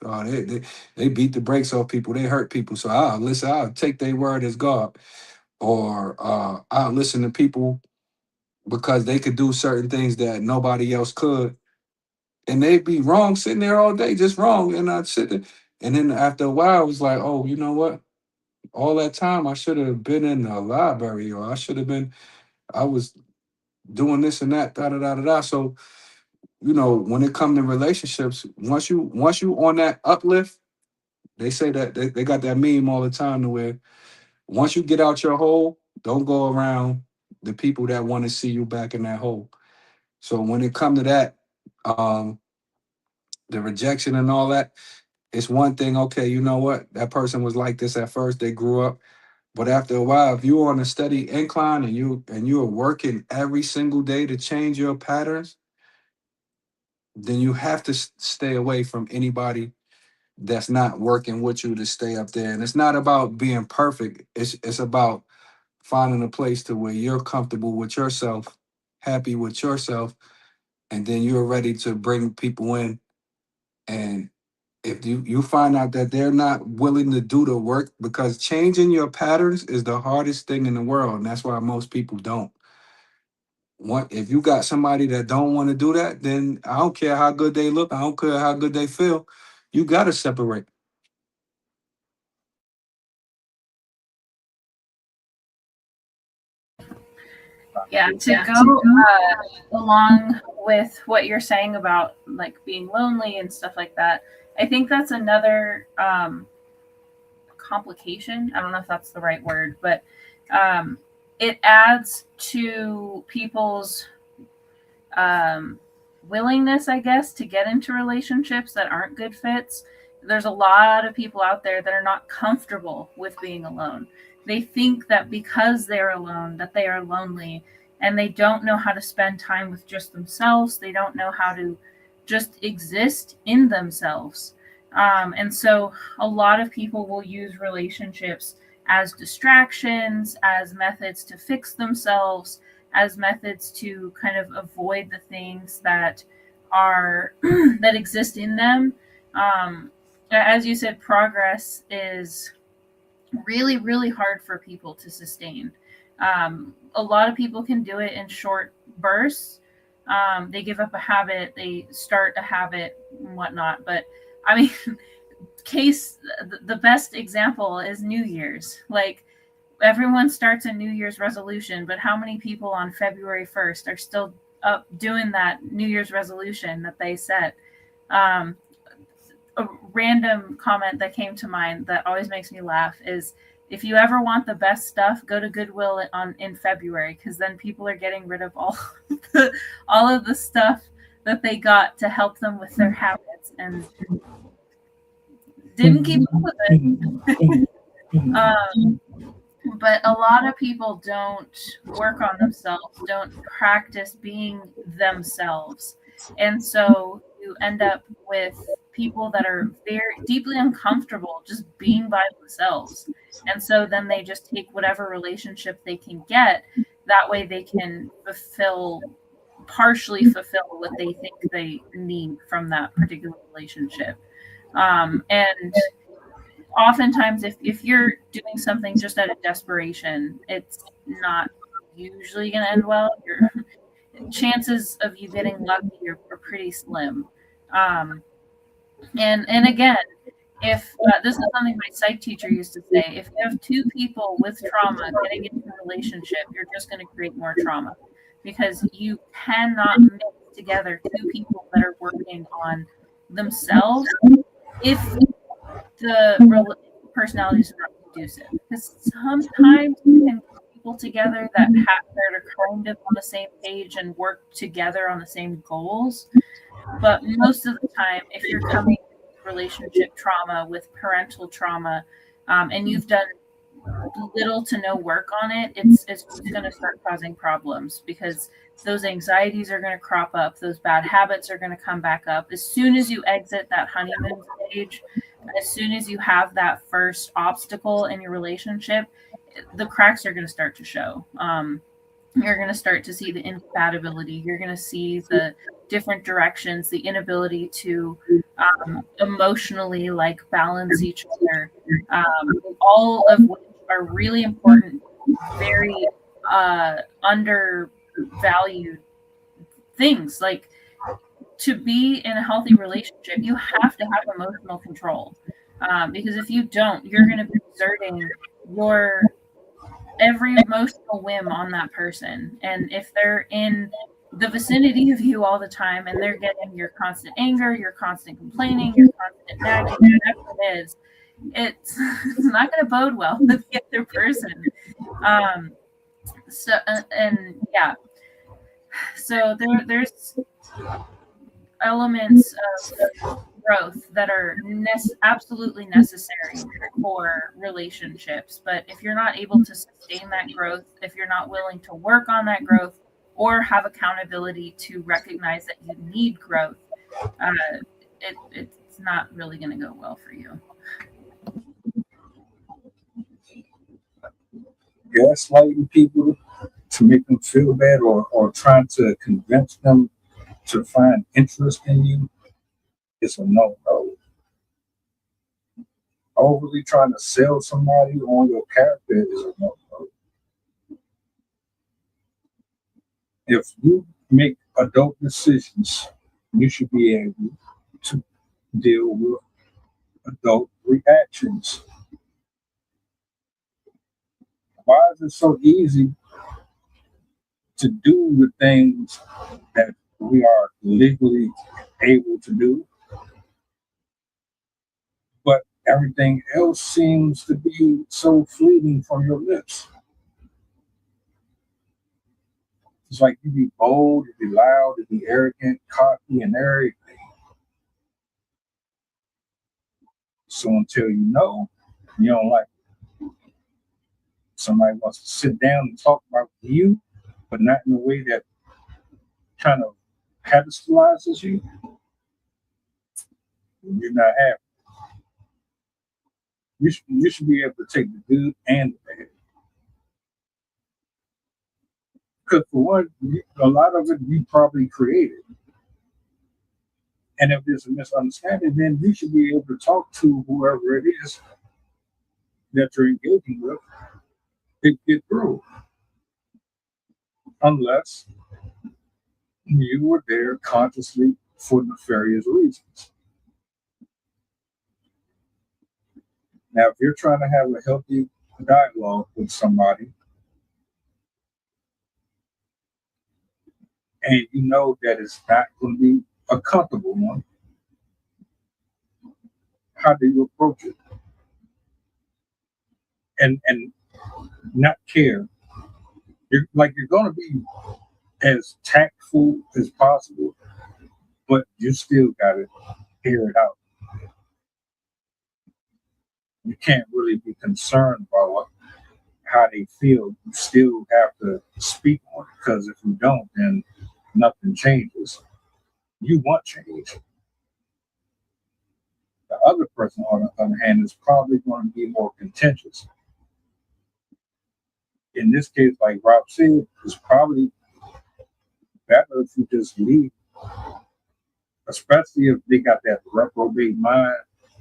They beat the brakes off people. They hurt people. So I'll listen. I'll take their word as God, or I'll listen to people because they could do certain things that nobody else could, and they'd be wrong, sitting there all day, just wrong. And I'd sit there, and then after a while, I was like, oh, you know what? All that time I should have been in the library, or I was doing this and that, da da da da da. So when it comes to relationships, once you on that uplift, they say that they got that meme all the time to where once you get out your hole, don't go around the people that want to see you back in that hole. So when it come to that, um, the rejection and all that, it's one thing. Okay, you know what? That person was like this at first. They grew up. But after a while, if you're on a steady incline and you are working every single day to change your patterns, then you have to stay away from anybody that's not working with you to stay up there. And it's not about being perfect. It's about finding a place to where you're comfortable with yourself, happy with yourself, and then you're ready to bring people in. And if you find out that they're not willing to do the work, because changing your patterns is the hardest thing in the world, and that's why most people don't. If you got somebody that don't want to do that, then I don't care how good they look, I don't care how good they feel, you got to separate. Yeah, to go along with what you're saying about like being lonely and stuff like that, I think that's another complication. I don't know if that's the right word, but it adds to people's willingness, I guess, to get into relationships that aren't good fits. There's a lot of people out there that are not comfortable with being alone. They think that because they're alone, that they are lonely, and they don't know how to spend time with just themselves. They don't know how to just exist in themselves. And so a lot of people will use relationships as distractions, as methods to fix themselves, as methods to kind of avoid the things that are that exist in them. As you said, progress is really, really hard for people to sustain. A lot of people can do it in short bursts. They give up a habit, they start a habit, and whatnot. But I mean, the best example is New Year's. Like, everyone starts a New Year's resolution, but how many people on February 1st are still up doing that New Year's resolution that they set? A random comment that came to mind that always makes me laugh is, if you ever want the best stuff, go to Goodwill in February, because then people are getting rid of all of the stuff that they got to help them with their habits and didn't keep up with it. But a lot of people don't work on themselves, don't practice being themselves. And so you end up with people that are very deeply uncomfortable just being by themselves. And so then they just take whatever relationship they can get. That way they can partially fulfill what they think they need from that particular relationship. And oftentimes if you're doing something just out of desperation, it's not usually going to end well. Your chances of you getting lucky are pretty slim. And again, if this is something my psych teacher used to say, if you have two people with trauma getting into a relationship, you're just going to create more trauma, because you cannot mix together two people that are working on themselves if the personalities are not conducive. Because sometimes you can get people together that are kind of on the same page and work together on the same goals. But most of the time, if you're coming with relationship trauma, with parental trauma, and you've done little to no work on it, it's going to start causing problems, because those anxieties are going to crop up, those bad habits are going to come back up. As soon as you exit that honeymoon stage, as soon as you have that first obstacle in your relationship, the cracks are going to start to show. You're going to start to see the incompatibility. You're going to see the different directions, the inability to emotionally balance each other, all of which are really important, very undervalued things. Like, to be in a healthy relationship, you have to have emotional control, because if you don't, you're going to be exerting your every emotional whim on that person. And if they're in the vicinity of you all the time and they're getting your constant anger, your constant complaining, your constant nagging, whatever it is, it's not going to bode well with the other person. So there's elements of growth that are absolutely necessary for relationships. But if you're not able to sustain that growth, if you're not willing to work on that growth or have accountability to recognize that you need growth, it's not really going to go well for you. Gaslighting people to make them feel bad, or trying to convince them to find interest in you, is a no-no. Overly trying to sell somebody on your character is a no-no. If you make adult decisions, you should be able to deal with adult reactions. Why is it so easy to do the things that we are legally able to do, but everything else seems to be so fleeting from your lips? It's like you be bold, you be loud, you be arrogant, cocky, and everything. So until you know, you don't like it. Somebody wants to sit down and talk about you, but not in a way that kind of pedestalizes you, you're not happy. You should be able to take the good and the bad. Because for one, a lot of it you probably created. And if there's a misunderstanding, then you should be able to talk to whoever it is that you're engaging with to get through. Unless you were there consciously for nefarious reasons. Now, if you're trying to have a healthy dialogue with somebody and you know that it's not going to be a comfortable one, how do you approach it? And not care. You're going to be as tactful as possible, but you still got to hear it out. You can't really be concerned about how they feel. You still have to speak on it, because if you don't, then nothing changes. You want change. The other person, on the other hand, is probably going to be more contentious. In this case, like Rob said, it's probably better if you just leave, especially if they got that reprobate mind,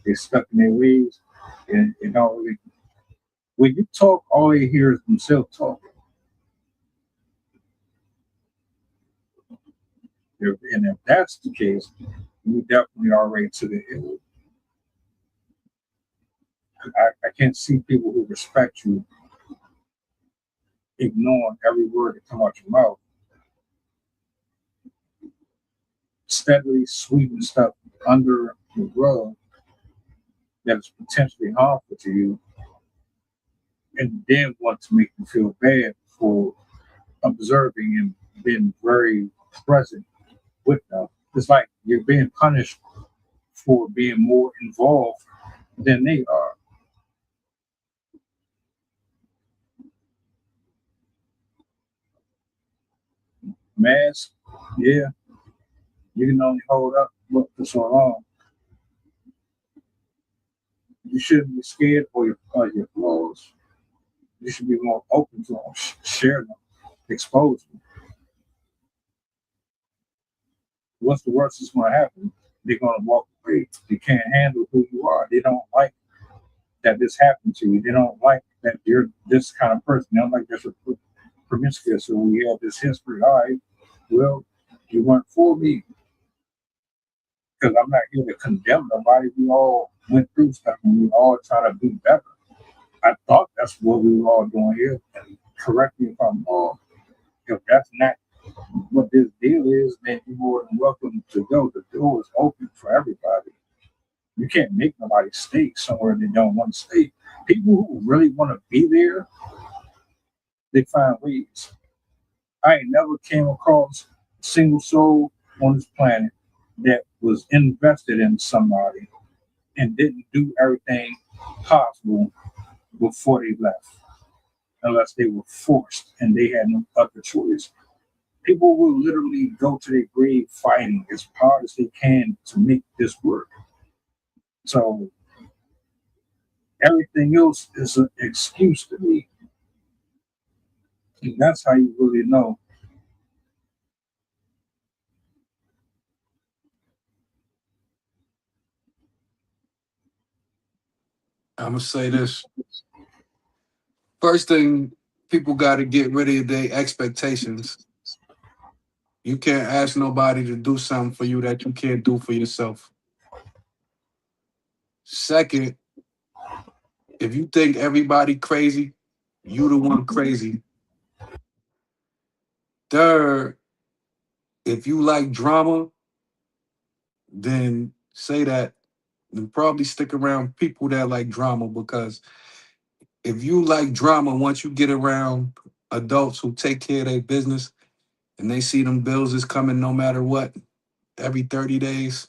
they're stuck in their ways, and all really. When you talk, all they hear is themselves talking. And if that's the case, you definitely are ready to the end. I can't see people who respect you ignoring every word that come out your mouth, steadily sweeping stuff under the rug that is potentially harmful to you, and then want to make you feel bad for observing and being very present with them. It's like you're being punished for being more involved than they are. Mask, yeah, you can only hold up for so long. You shouldn't be scared for your flaws. You should be more open to them, share them, expose them. What's the worst that's going to happen? They're going to walk away. They can't handle who you are. They don't like that this happened to you. They don't like that you're this kind of person. They don't like that you're promiscuous, or we have this history. All right, well, you weren't for me, because I'm not here to condemn nobody. We all went through stuff and we all try to do better. I thought that's what we were all doing here. And correct me if I'm wrong. If that's not what this deal is, then you're more than welcome to go. The door is open for everybody. You can't make nobody stay somewhere they don't want to stay. People who really want to be there, they find ways. I ain't never came across a single soul on this planet that was invested in somebody and didn't do everything possible before they left, unless they were forced and they had no other choice. People will literally go to their grave fighting as hard as they can to make this work. So everything else is an excuse to me. And that's how you really know. I'm gonna say this. First thing, people got to get rid of their expectations. You can't ask nobody to do something for you that you can't do for yourself. Second, if you think everybody crazy, you the one crazy. Third, if you like drama, then say that and probably stick around people that like drama, because if you like drama, once you get around adults who take care of their business, and they see them bills is coming no matter what every 30 days,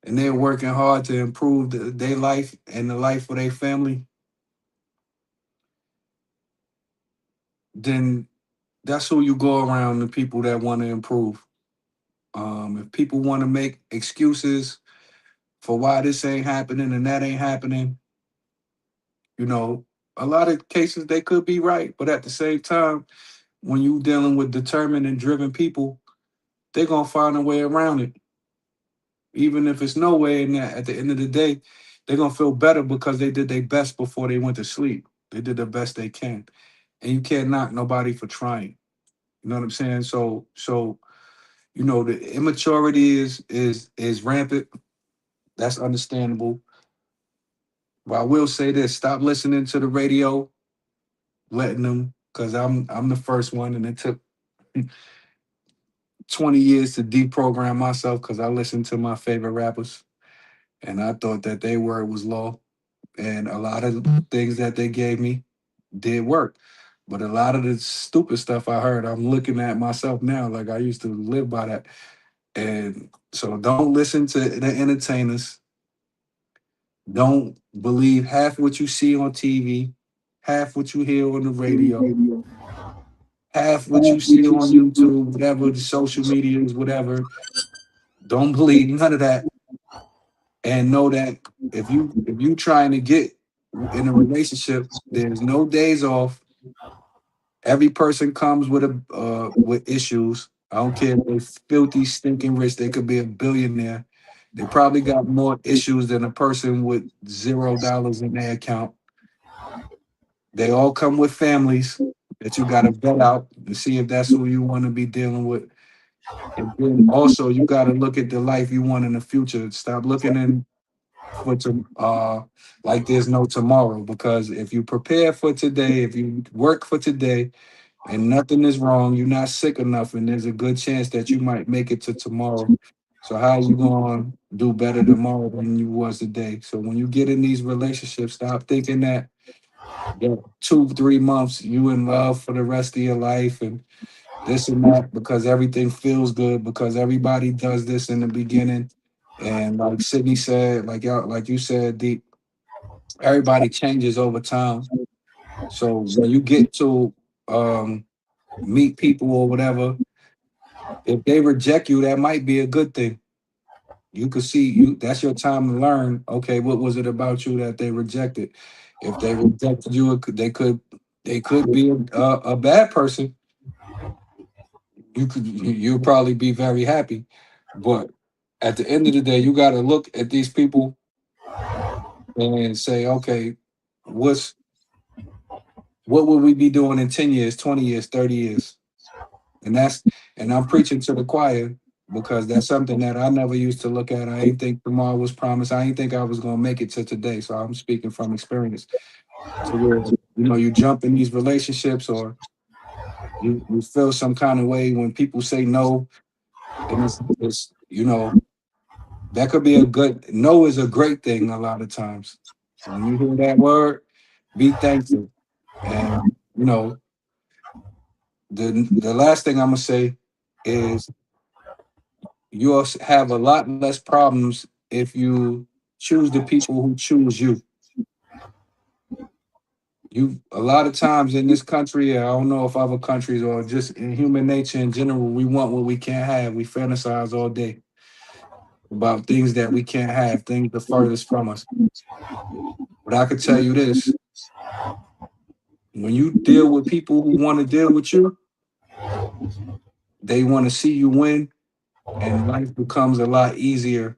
and they're working hard to improve their life and the life of their family, then that's who you go around, the people that want to improve. If people want to make excuses for why this ain't happening and that ain't happening, you know, a lot of cases they could be right, but at the same time, when you dealing with determined and driven people, they're gonna find a way around it. Even if it's no way in that, at the end of the day, they're gonna feel better because they did their best before they went to sleep. They did the best they can. And you can't knock nobody for trying. You know what I'm saying? So the immaturity is rampant. That's understandable. But I will say this: stop listening to the radio, letting them, because I'm the first one, and it took 20 years to deprogram myself because I listened to my favorite rappers, and I thought that their word was law, and a lot of things that they gave me did work. But a lot of the stupid stuff I heard, I'm looking at myself now like I used to live by that. And so don't listen to the entertainers. Don't believe half what you see on TV, half what you hear on the radio, half what you see on YouTube, whatever the social medias, whatever. Don't believe none of that, and know that if you trying to get in a relationship, there's no days off. Every person comes with issues. I don't care if they're filthy, stinking rich. They could be a billionaire. They probably got more issues than a person with $0 in their account. They all come with families that you got to vet out and see if that's who you want to be dealing with. And then also you got to look at the life you want in the future. Stop looking in for like there's no tomorrow. Because if you prepare for today, if you work for today, and nothing is wrong, you're not sick enough, and there's a good chance that you might make it to tomorrow. So how you gonna do better tomorrow than you was today? So when you get in these relationships, stop thinking that 2, 3 months you in love for the rest of your life and this and that, because everything feels good, because everybody does this in the beginning. And like Sydney said, like you said, Deep, everybody changes over time. So when you get to um meet people or whatever, if they reject you, that might be a good thing. You could see you that's your time to learn. Okay, what was it about you that they rejected? If they rejected you, they could be a bad person. You'll probably be very happy. But at the end of the day, you got to look at these people and say, okay, what's what would we be doing in 10 years, 20 years, 30 years? And I'm preaching to the choir because that's something that I never used to look at. I ain't think tomorrow was promised. I ain't think I was gonna make it to today. So I'm speaking from experience. So where you jump in these relationships, or you feel some kind of way when people say no, and it's that could be a good no is a great thing a lot of times. So when you hear that word, be thankful. And the last thing I'm gonna say is you'll have a lot less problems if you choose the people who choose you. You a lot of times in this country, I don't know if other countries or just in human nature in general, we want what we can't have. We fantasize all day about things that we can't have, things the furthest from us. But I could tell you this: when you deal with people who want to deal with you, they want to see you win, and life becomes a lot easier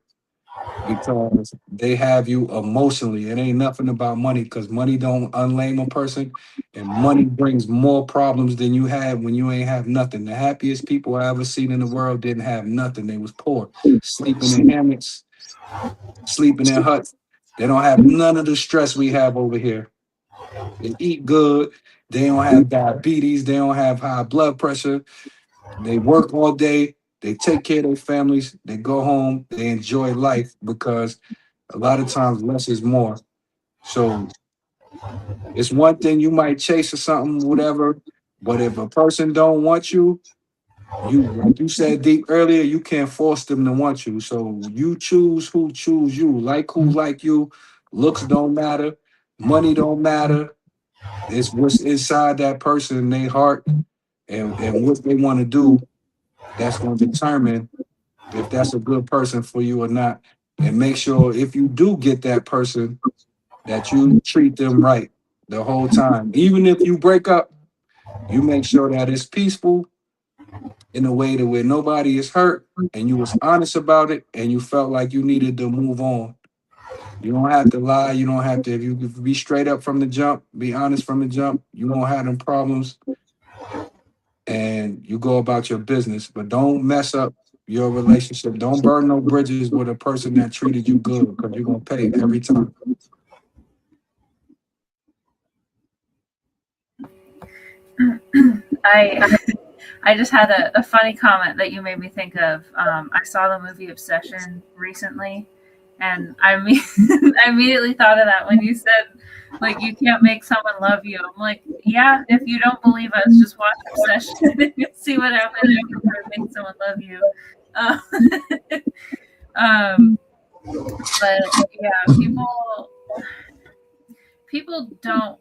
because they have you emotionally. It ain't nothing about money, because money don't unlame a person, and money brings more problems than you had when you ain't have nothing. The happiest people I ever seen in the world didn't have nothing. They was poor, sleeping in hammocks, sleeping in huts. They don't have none of the stress we have over here. They eat good. They don't have diabetes. They don't have high blood pressure. They work all day. They take care of their families. They go home. They enjoy life because a lot of times less is more. So it's one thing you might chase or something, whatever. But if a person don't want you, You, like you said deep earlier, you can't force them to want you. So you choose who choose you. Like who like you. Looks don't matter. Money don't matter. It's what's inside that person in their heart and what they want to do that's going to determine if that's a good person for you or not. And make sure if you do get that person that you treat them right the whole time. Even if you break up, you make sure that it's peaceful in a way that where nobody is hurt and you was honest about it and you felt like you needed to move on. You don't have to lie. You don't have to, if you be straight up from the jump, be honest from the jump, you won't have them problems and you go about your business. But don't mess up your relationship. Don't burn no bridges with a person that treated you good because you're going to pay every time. I just had a funny comment that you made me think of. I saw the movie Obsession recently, and I immediately thought of that when you said, like, you can't make someone love you. I'm like, yeah, if you don't believe us, just watch Obsession and see what happens if you try to make someone love you. But yeah, people don't.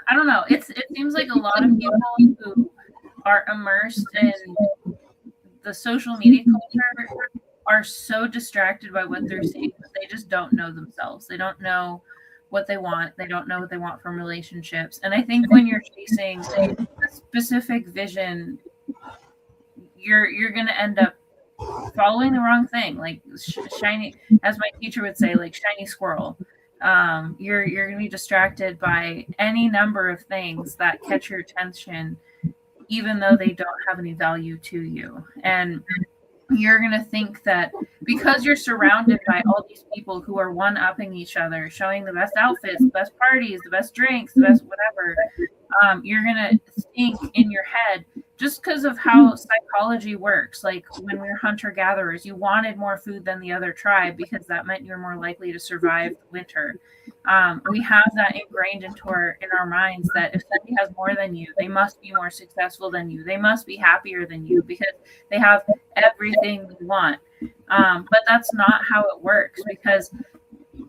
I don't know. It seems like a lot of people who are immersed in the social media culture are so distracted by what they're seeing that they just don't know themselves. They don't know what they want. They don't know what they want from relationships. And I think when you're chasing a specific vision, you're going to end up following the wrong thing. Like shiny, as my teacher would say, like shiny squirrel. You're going to be distracted by any number of things that catch your attention, even though they don't have any value to you. And you're going to think that because you're surrounded by all these people who are one-upping each other, showing the best outfits, the best parties, the best drinks, the best whatever, you're going to think in your head, just because of how psychology works. Like when we were hunter-gatherers, you wanted more food than the other tribe because that meant you're more likely to survive the winter. We have that ingrained in our minds that if somebody has more than you, they must be more successful than you. They must be happier than you because they have everything we want. But that's not how it works, because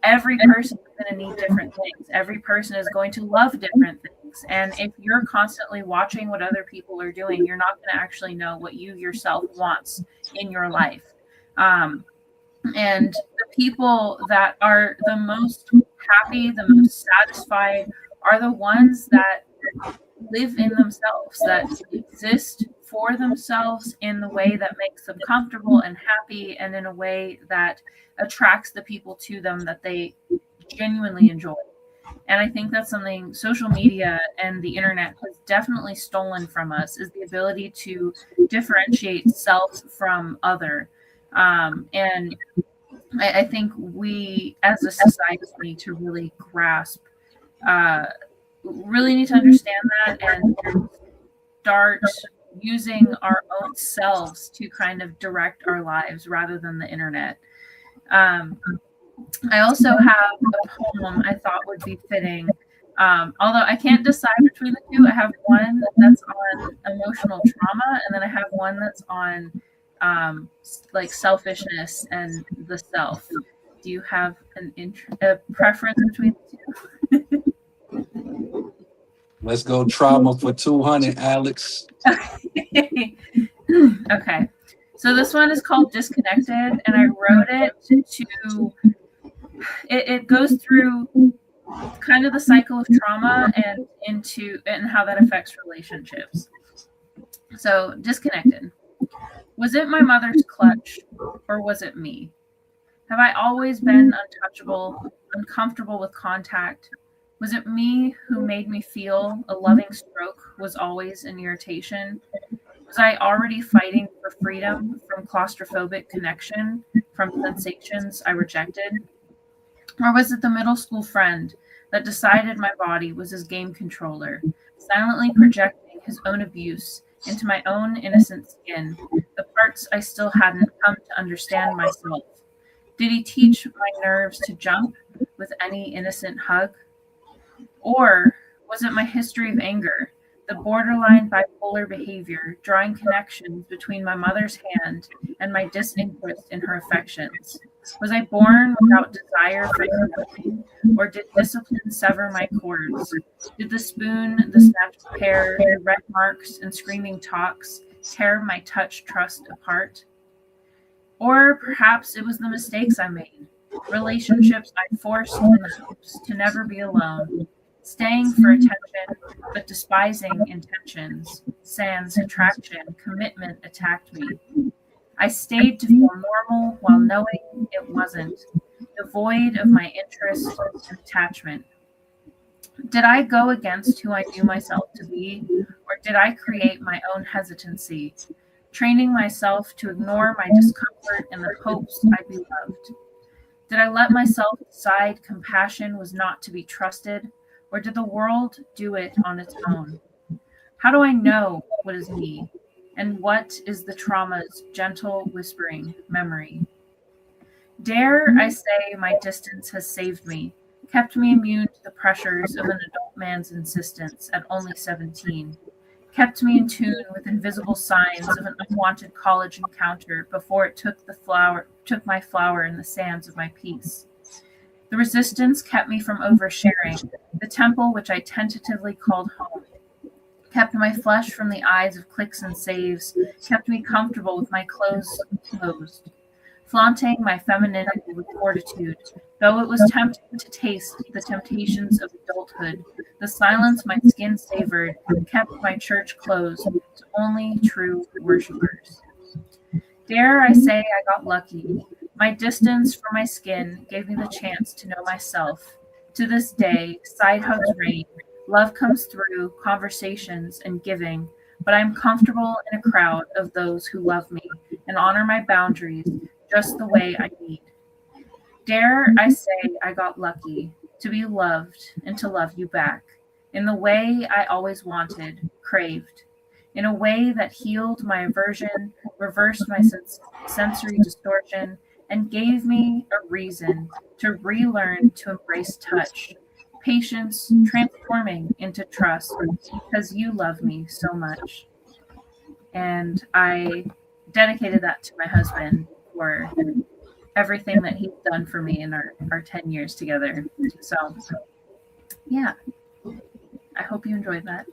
every person is going to need different things. Every person is going to love different things. And if you're constantly watching what other people are doing, you're not going to actually know what you yourself wants in your life. And the people that are the most happy, the most satisfied, are the ones that live in themselves, that exist for themselves in the way that makes them comfortable and happy, and in a way that attracts the people to them that they genuinely enjoy. And I think that's something social media and the internet has definitely stolen from us, is the ability to differentiate self from other. And I think we as a society need to really grasp, really need to understand that and start using our own selves to kind of direct our lives rather than the internet. I also have a poem I thought would be fitting. Although I can't decide between the two. I have one that's on emotional trauma, and then I have one that's on like selfishness and the self. Do you have a preference between the two? Let's go trauma for 200, Alex. Okay. So this one is called Disconnected, and I wrote it to, it goes through kind of the cycle of trauma and how that affects relationships. So, Disconnected. Was it my mother's clutch, or was it me? Have I always been untouchable, uncomfortable with contact? Was it me who made me feel a loving stroke was always an irritation? Was I already fighting for freedom from claustrophobic connection, from sensations I rejected? Or was it the middle school friend that decided my body was his game controller, silently projecting his own abuse into my own innocent skin, the parts I still hadn't come to understand myself? Did he teach my nerves to jump with any innocent hug? Or was it my history of anger, the borderline bipolar behavior, drawing connections between my mother's hand and my disinterest in her affections. Was I born without desire for connecting, or did discipline sever my cords? Did the spoon, the snatched pear, the red marks and screaming talks tear my touch trust apart? Or perhaps it was the mistakes I made, relationships I forced in the hopes to never be alone, staying for attention but despising intentions, sans attraction, commitment attacked me. I stayed to feel normal while knowing it wasn't, devoid of my interest and attachment. Did I go against who I knew myself to be, or did I create my own hesitancy, training myself to ignore my discomfort in the hopes I'd be loved? Did I let myself decide compassion was not to be trusted, or did the world do it on its own? How do I know what is me, and what is the trauma's gentle whispering memory? Dare I say my distance has saved me, kept me immune to the pressures of an adult man's insistence at only 17, kept me in tune with invisible signs of an unwanted college encounter before it took my flower in the sands of my peace. The resistance kept me from oversharing, the temple which I tentatively called home, kept my flesh from the eyes of clicks and saves, kept me comfortable with my clothes closed, flaunting my femininity with fortitude, though it was tempting to taste the temptations of adulthood. The silence my skin savored kept my church closed to only true worshipers. Dare I say I got lucky. My distance from my skin gave me the chance to know myself. To this day, side hugs reign, love comes through, conversations and giving, but I'm comfortable in a crowd of those who love me and honor my boundaries just the way I need. Dare I say I got lucky to be loved and to love you back in the way I always wanted, craved, in a way that healed my aversion, reversed my sensory distortion, and gave me a reason to relearn to embrace touch, patience transforming into trust because you love me so much. And I dedicated that to my husband for everything that he's done for me in our 10 years together. So, yeah, I hope you enjoyed that.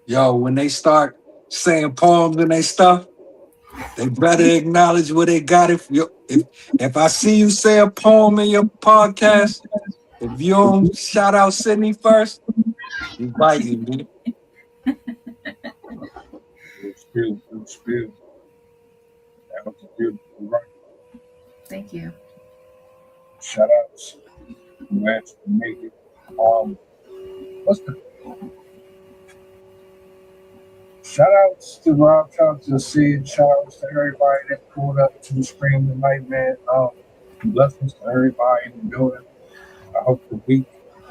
Yo, when they start saying poems and they stuff, they better acknowledge where they got it. If I see you say a poem in your podcast, if you don't shout out Sydney first, you biting, dude. It was good. That was a beautiful run. Thank you. Shout outs. I'm glad you can make it. What's the shout outs to Rob, shout outs to Sid, shout outs to everybody that pulled up to the stream tonight, man. Blessings to everybody in the building. I hope the week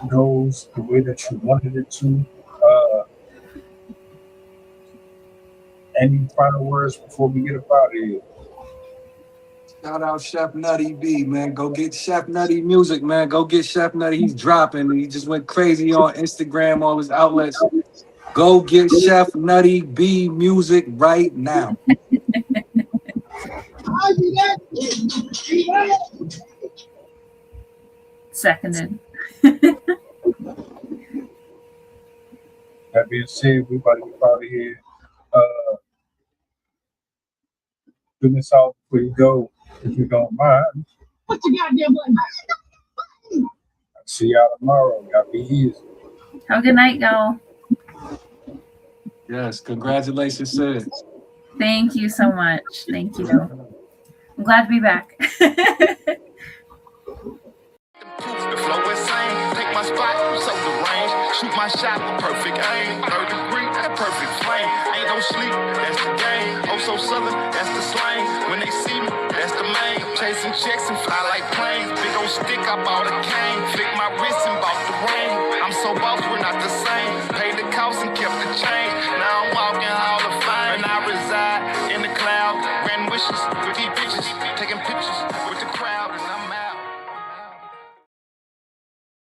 goes the way that you wanted it to. Any final words before we get up out of here? Shout out Chef Nutty B, man. Go get Chef Nutty music, man. Go get Chef Nutty. He's dropping. He just went crazy on Instagram, all his outlets. Go get Chef Nutty B music right now. Seconded. That being said, we about to get out of here. Do this out before you go, if you don't mind. What's the goddamn button? I'll see y'all tomorrow. Y'all be easy. Have a good night, y'all. Yes, congratulations, Sid. Thank you so much. Thank you. I'm glad to be back. The flow insane. Take my spot, so the range. Shoot my shot with perfect aim. 3rd degree, that perfect flame. Ain't no sleep, that's the game. Oh, so southern, that's the slang. When they see me, that's the main. Chasing checks and fly like planes. Big old stick, I bought a cane.